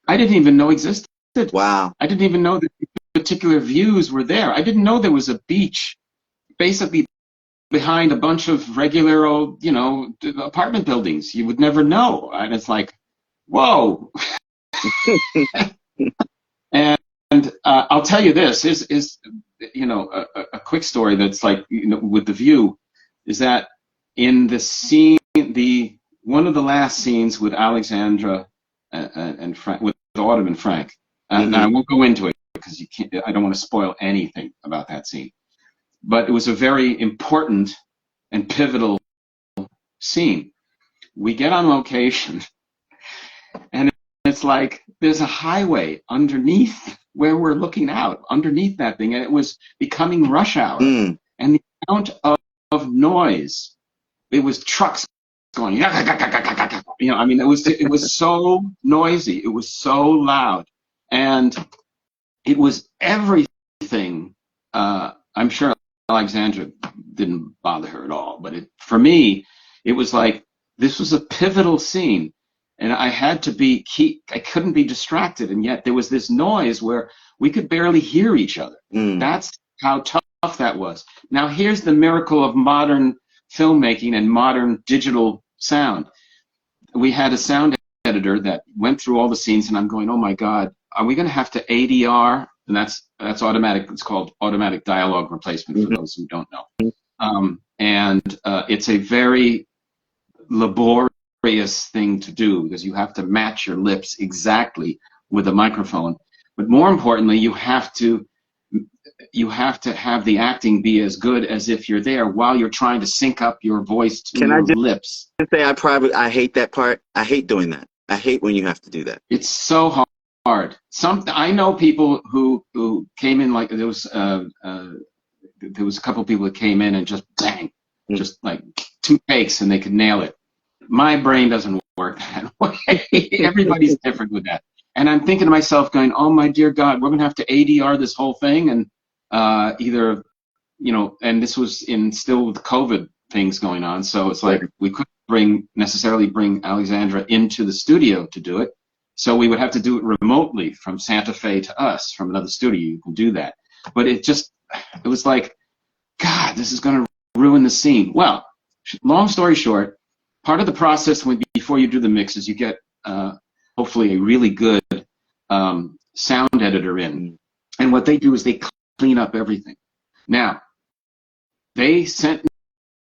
I didn't even know existed. Wow. I didn't even know that particular views were there. I didn't know there was a beach basically behind a bunch of regular old, apartment buildings. You would never know. And it's like, whoa. and I'll tell you this is a quick story that's like, with the view, is that in the scene, one of the last scenes with Alexandra and Frank, with Autumn and Frank, and I won't go into it because I don't want to spoil anything about that scene. But it was a very important and pivotal scene. We get on location, and it's like there's a highway underneath where we're looking out, underneath that thing, and it was becoming rush hour. And the amount of noise, it was trucks going, it was so noisy, it was so loud, and it was everything. I'm sure Alexandra didn't bother her at all, but for me, it was like this was a pivotal scene, and I had to I couldn't be distracted, and yet there was this noise where we could barely hear each other. That's how tough that was. Now here's the miracle of modern filmmaking and modern digital sound. We had a sound editor that went through all the scenes, and I'm going, oh my God, are we going to have to ADR? And that's automatic. It's called automatic dialogue replacement for those who don't know. It's a very laborious thing to do because you have to match your lips exactly with a microphone. But more importantly, you have to have the acting be as good as if you're there while you're trying to sync up your voice to your lips. Say I hate that part. I hate doing that. I hate when you have to do that. It's so hard. I know people who came in, like there was a couple of people that came in and just bang, just like 2 takes and they could nail it. My brain doesn't work that way. Everybody's different with that. And I'm thinking to myself going, oh my dear God, we're going to have to ADR this whole thing, and either, and this was still with COVID things going on, so it's like we couldn't necessarily bring Alexandra into the studio to do it. So we would have to do it remotely from Santa Fe to us, from another studio. You can do that. But it was like, God, this is going to ruin the scene. Well, long story short, part of the process before you do the mix is you get hopefully a really good sound editor in. And what they do is they clean up everything. Now, they sent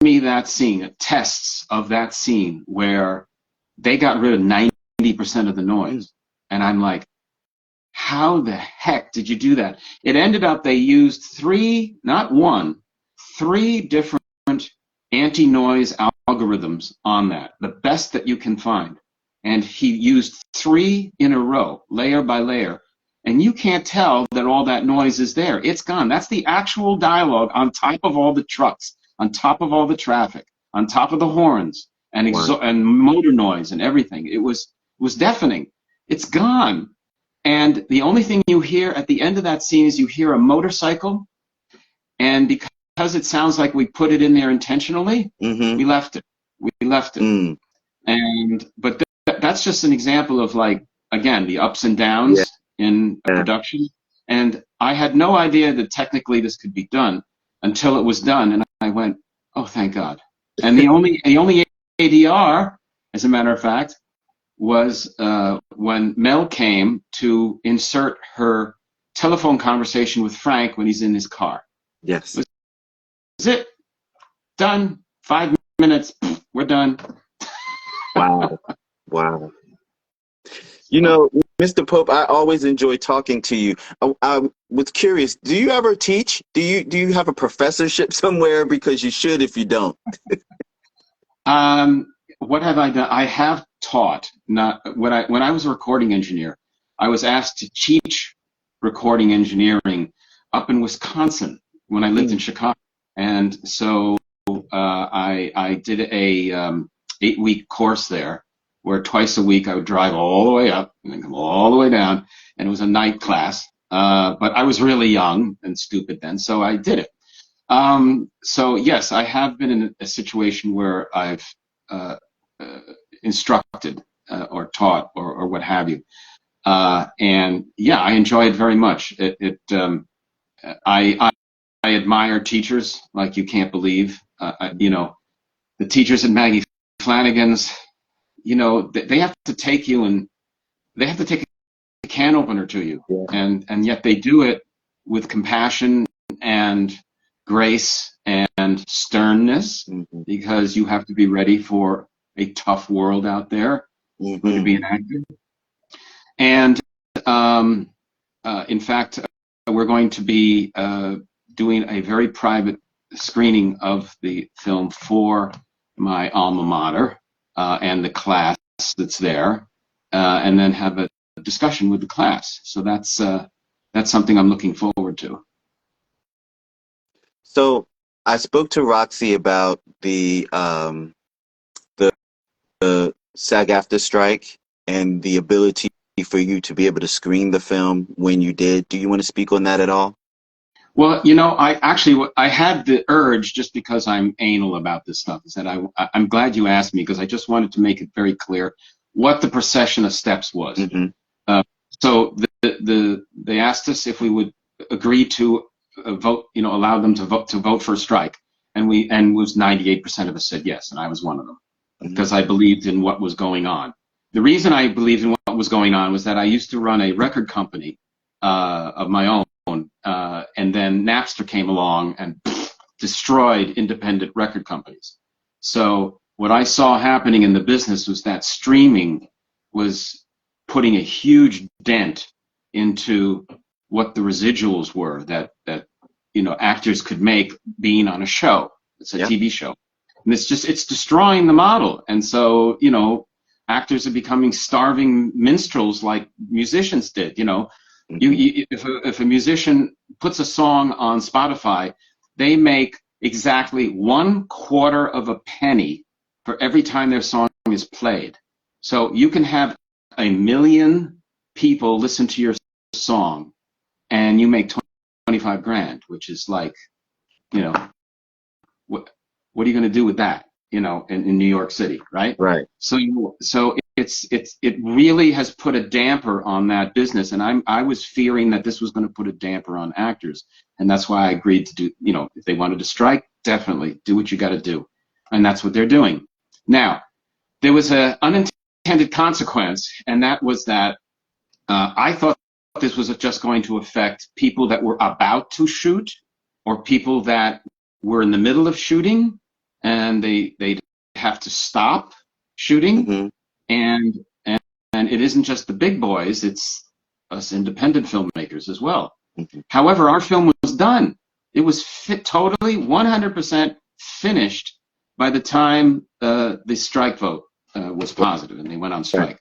me that scene, tests of that scene where they got rid of 90% of the noise. And I'm like, how the heck did you do that? It ended up they used 3 different anti-noise algorithms on that, the best that you can find. And he used 3 in a row, layer by layer. And you can't tell that all that noise is there. It's gone. That's the actual dialogue on top of all the trucks, on top of all the traffic, on top of the horns and and motor noise and everything. It was deafening. It's gone. And the only thing you hear at the end of that scene is you hear a motorcycle. And because it sounds like we put it in there intentionally, we left it. But that's just an example of, like, again, the ups and downs in a production. And I had no idea that technically this could be done until it was done. And I went, oh, thank God. And the only ADR, as a matter of fact, was when Mel came to insert her telephone conversation with Frank when he's in his car. Yes. That's it. Done. 5 minutes. We're done. Wow. Mr. Pope, I always enjoy talking to you. was curious. Do you ever teach? Do you have a professorship somewhere? Because you should if you don't. What have I done? I have taught. Not when I was a recording engineer, I was asked to teach recording engineering up in Wisconsin when I lived in Chicago, and so I did a 8-week course there, where twice a week I would drive all the way up and then come all the way down, and it was a night class. But I was really young and stupid then, so I did it. So yes, I have been in a situation where I've instructed or taught or what have you, and yeah, I enjoy it very much. I admire teachers like you can't believe. You know, the teachers at Maggie Flanagan's. You know, they have to take you and they have to take a can opener to you, and yet they do it with compassion and grace and sternness, because you have to be ready for a tough world out there to be an actor. And in fact, we're going to be doing a very private screening of the film for my alma mater and the class that's there, and then have a discussion with the class. So that's something I'm looking forward to. So I spoke to Roxy about the SAG-AFTRA strike and the ability for you to be able to screen the film when you did. Do you want to speak on that at all? Well, you know, I had the urge, just because I'm anal about this stuff, is that I'm glad you asked me, because I just wanted to make it very clear what the procession of steps was. So they asked us if we would agree to vote, you know, allow them to vote for a strike, and was 98% of us said yes, and I was one of them, because I believed in what was going on. The reason I believed in what was going on was that I used to run a record company of my own, and then Napster came along and destroyed independent record companies. So what I saw happening in the business was that streaming was putting a huge dent into what the residuals were that you know, actors could make being on a show. It's a TV show, and it's destroying the model. And so, you know, actors are becoming starving minstrels like musicians did. You know, if a musician puts a song on Spotify, they make exactly 1/4 of a penny for every time their song is played. So you can have 1 million people listen to your song, and you make 25 grand, which is like, you know, what are you going to do with that, you know, in New York City, right? Right. So it really has put a damper on that business, and I was fearing that this was going to put a damper on actors, and that's why I agreed to do, you know, if they wanted to strike, definitely do what you got to do, and that's what they're doing. Now, there was an unintended consequence, and that was that I thought this was just going to affect people that were about to shoot, or people that were in the middle of shooting, and they'd have to stop shooting. And it isn't just the big boys, it's us independent filmmakers as well. However, our film was done. It was totally 100% finished by the time the strike vote was positive and they went on strike.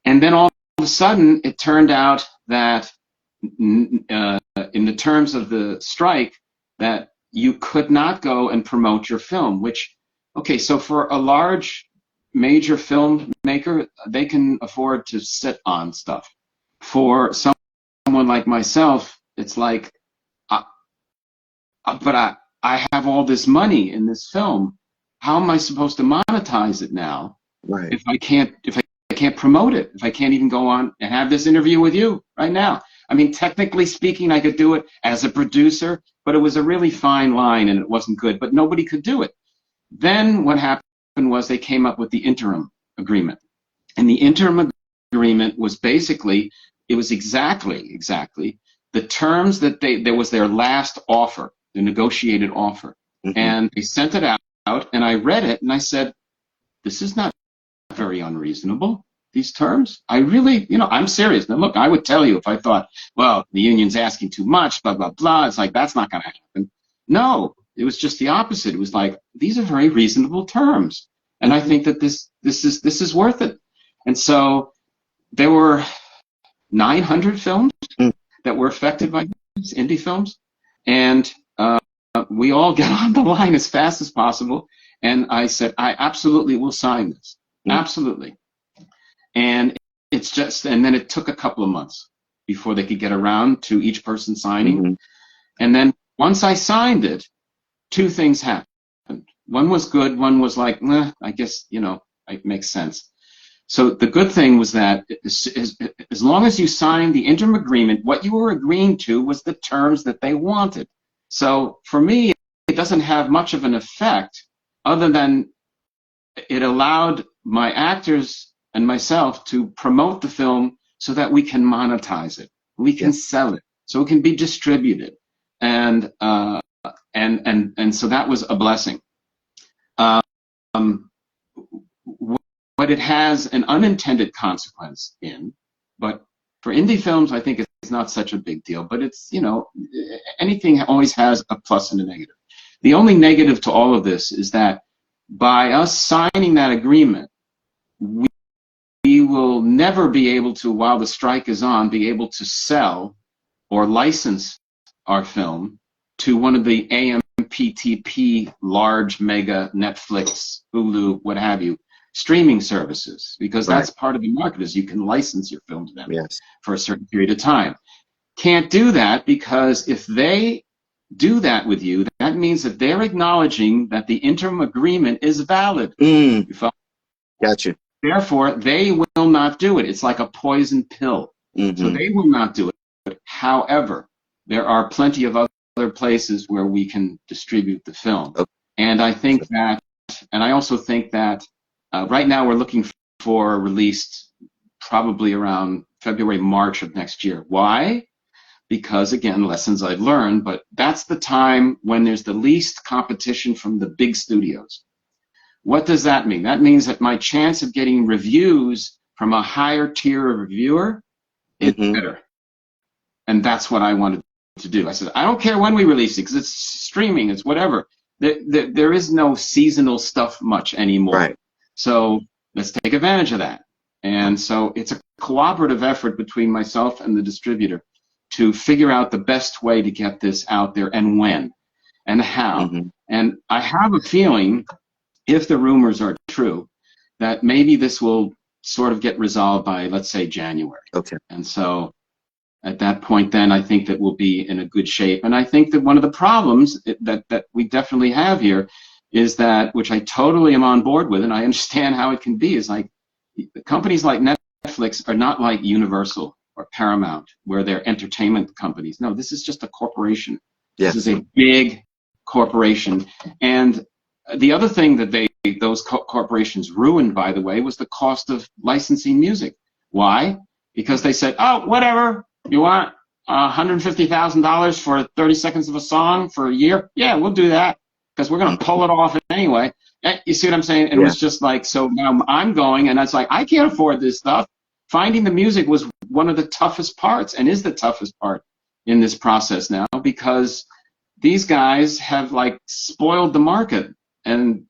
And then all of a sudden, it turned out that in the terms of the strike, that you could not go and promote your film, which, okay, so for a large major filmmaker, they can afford to sit on stuff. For someone like myself, it's like, but I have all this money in this film. How am I supposed to monetize it now? Right. If I can't promote it, if I can't even go on and have this interview with you right now. I mean, technically speaking, I could do it as a producer, but it was a really fine line and it wasn't good, but nobody could do it. Then what happened was they came up with the interim agreement. And the interim agreement was basically, it was exactly the terms that there was their last offer, the negotiated offer. And they sent it out, and I read it, and I said, this is not very unreasonable. these terms? I really, I'm serious. Now, look, I would tell you if I thought, well, the union's asking too much, blah, blah, blah. It's like, that's not going to happen. No, it was just the opposite. It was like, these are very reasonable terms. And I think that this is worth it. And so there were 900 films that were affected by these indie films. And we all got on the line as fast as possible. And I said, I absolutely will sign this. Absolutely. And and then it took a couple of months before they could get around to each person signing. And then once I signed it, two things happened. One was good. One was like, I guess, it makes sense. So the good thing was that as long as you signed the interim agreement, what you were agreeing to was the terms that they wanted. So for me, it doesn't have much of an effect other than it allowed my actors and myself to promote the film so that we can monetize it, we can sell it, so it can be distributed, and so that was a blessing. What it has an unintended consequence in, but for indie films, I think it's not such a big deal. But it's, anything always has a plus and a negative. The only negative to all of this is that by us signing that agreement, we will never be able to, while the strike is on, be able to sell or license our film to one of the AMPTP large mega Netflix, Hulu, what have you, streaming services, because that's part of the market, is you can license your film to them for a certain period of time. Can't do that, because if they do that with you, that means that they're acknowledging that the interim agreement is valid. Gotcha. Therefore, they will not do it. It's like a poison pill. So they will not do it. However, there are plenty of other places where we can distribute the film. And I think that, and I also think that right now we're looking for release probably around February, March of next year. Why? Because, again, lessons I've learned, but that's the time when there's the least competition from the big studios. What does that mean? That means that my chance of getting reviews from a higher tier of reviewer is better. And that's what I wanted to do. I said, I don't care when we release it, because it's streaming, it's whatever. There is no seasonal stuff much anymore. So let's take advantage of that. And so it's a cooperative effort between myself and the distributor to figure out the best way to get this out there, and when and how. And I have a feeling, if the rumors are true, that maybe this will sort of get resolved by, let's say, January. And so at that point, then I think that we'll be in a good shape. And I think that one of the problems that we definitely have here is that, which I totally am on board with, and I understand how it can be, is like companies like Netflix are not like Universal or Paramount, where they're entertainment companies. No, this is just a corporation. This is a big corporation. And the other thing that those corporations ruined, by the way, was the cost of licensing music. Why? Because they said, oh, whatever, you want $150,000 for 30 seconds of a song for a year? Yeah, we'll do that, because we're going to pull it off anyway. You see what I'm saying? It was just like, so now I'm going, and it's like, I can't afford this stuff. Finding the music was one of the toughest parts, and is the toughest part in this process now, because these guys have like spoiled the market. And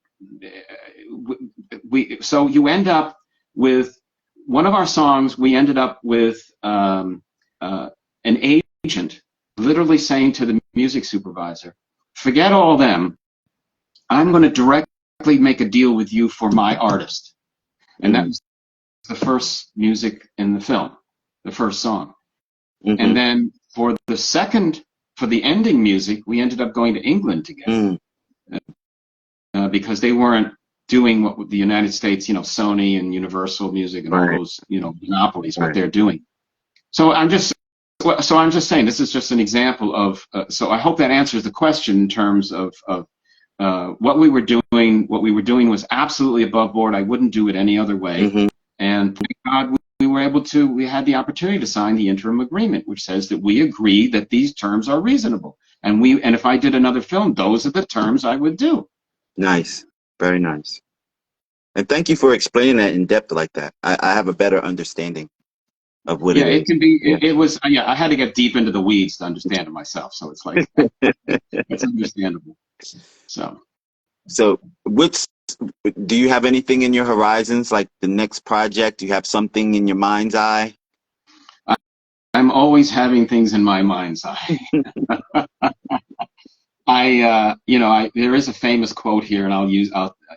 so you end up with one of our songs, we ended up with an agent literally saying to the music supervisor, forget all them, I'm going to directly make a deal with you for my artist. And that was the first music in the film, the first song. And then for the ending music, we ended up going to England together. Because they weren't doing what the United States, Sony and Universal Music and all those, monopolies, what they're doing. So I'm just saying, this is just an example of. So I hope that answers the question in terms of what we were doing. What we were doing was absolutely above board. I wouldn't do it any other way. And thank God we were able to. We had the opportunity to sign the interim agreement, which says that we agree that these terms are reasonable. And if I did another film, those are the terms I would do. Nice. Very nice. And thank you for explaining that in depth like that. I have a better understanding of what Yeah, it is. it can be. It was. Yeah, I had to get deep into the weeds to understand it myself. So it's like it's understandable. So, do you have anything in your horizons, like the next project? Do you have something in your mind's eye? I'm always having things in my mind's eye. There is a famous quote here, and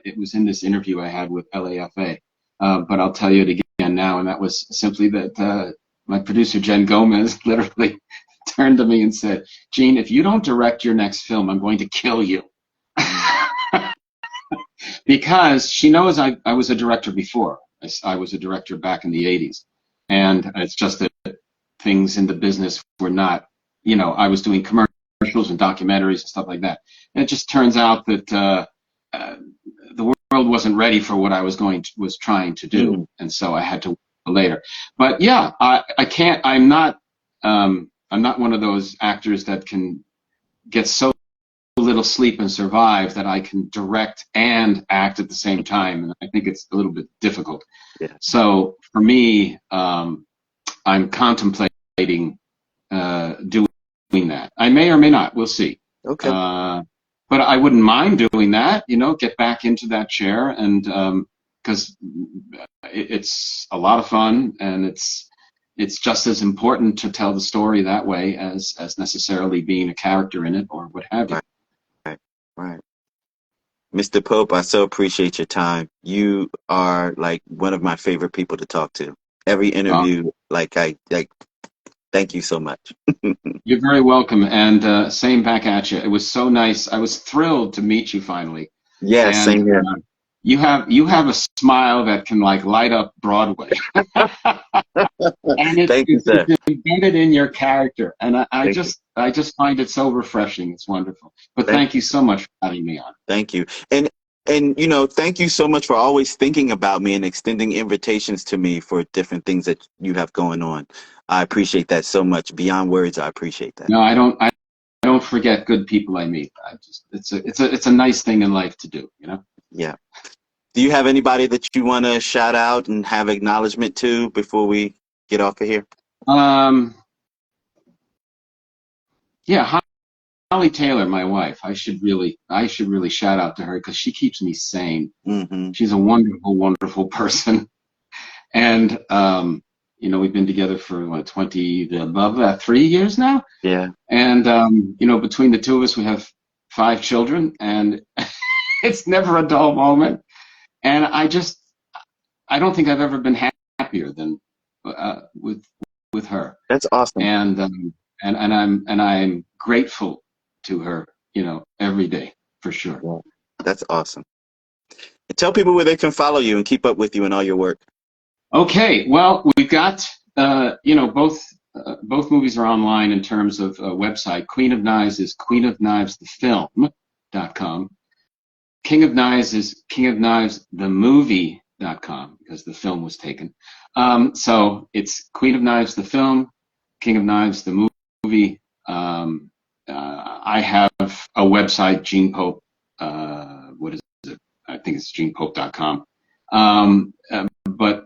it was in this interview I had with LAFA, but I'll tell you it again now, and that was simply that my producer, Jen Gomez, literally turned to me and said, Gene, if you don't direct your next film, I'm going to kill you. Because she knows I was a director before. I was a director back in the 80s. And it's just that things in the business were not, I was doing commercials and documentaries and stuff like that. And it just turns out that the world wasn't ready for what I was trying to do. And so I had to wait later. But yeah, I can't, I'm not one of those actors that can get so little sleep and survive that I can direct and act at the same time, and I think it's a little bit difficult. Yeah. So for me, I'm contemplating doing that. I may or may not. We'll see. Okay. But I wouldn't mind doing that. Get back into that chair, and because it's a lot of fun, and it's just as important to tell the story that way as necessarily being a character in it or what have you. Right. Mr. Pope, I so appreciate your time. You are like one of my favorite people to talk to. Every interview, thank you so much. You're very welcome, and same back at you. It was so nice. I was thrilled to meet you finally. Yeah, same here. You have a smile that can light up Broadway. And it's embedded in your character, and I just find it so refreshing. It's wonderful. But thank you so much for having me on. Thank you, and thank you so much for always thinking about me and extending invitations to me for different things that you have going on. I appreciate that so much. Beyond words, I appreciate that. No, I don't forget good people I meet. It's a nice thing in life to do, Yeah. Do you have anybody that you want to shout out and have acknowledgement to before we get off of here? Yeah, Holly Taylor, my wife. I should really shout out to her because she keeps me sane. Mm-hmm. She's a wonderful, wonderful person, and we've been together for 3 years now. Yeah. And between the two of us, we have 5 children, and it's never a dull moment. And I don't think I've ever been happier than with her. That's awesome. And I'm grateful to her, every day for sure. Yeah, that's awesome. And tell people where they can follow you and keep up with you and all your work. Okay, well, we've got both movies are online in terms of website. Queen of Knives is queenofknivesthefilm.com. King of Knives is kingofknivesthemovie.com because the film was taken. So it's Queen of Knives the Film, King of Knives the Movie. I have a website, Gene Pope. What is it? I think it's genepope.com. But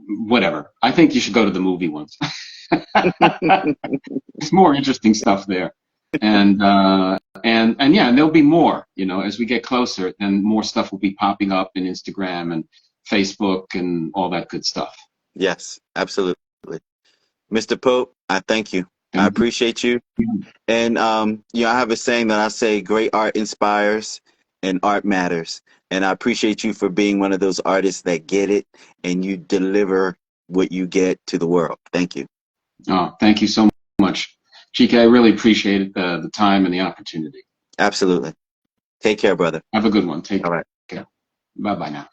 whatever. I think you should go to the movie ones. There's more interesting stuff there. And there'll be more, as we get closer, and more stuff will be popping up in Instagram and Facebook and all that good stuff. Yes, absolutely. Mr. Pope, I thank you. I appreciate you. And, I have a saying that I say, great art inspires and art matters. And I appreciate you for being one of those artists that get it and you deliver what you get to the world. Thank you. Oh, thank you so much. Chika, I really appreciate the time and the opportunity. Absolutely. Take care, brother. Have a good one. Take care. Bye-bye now.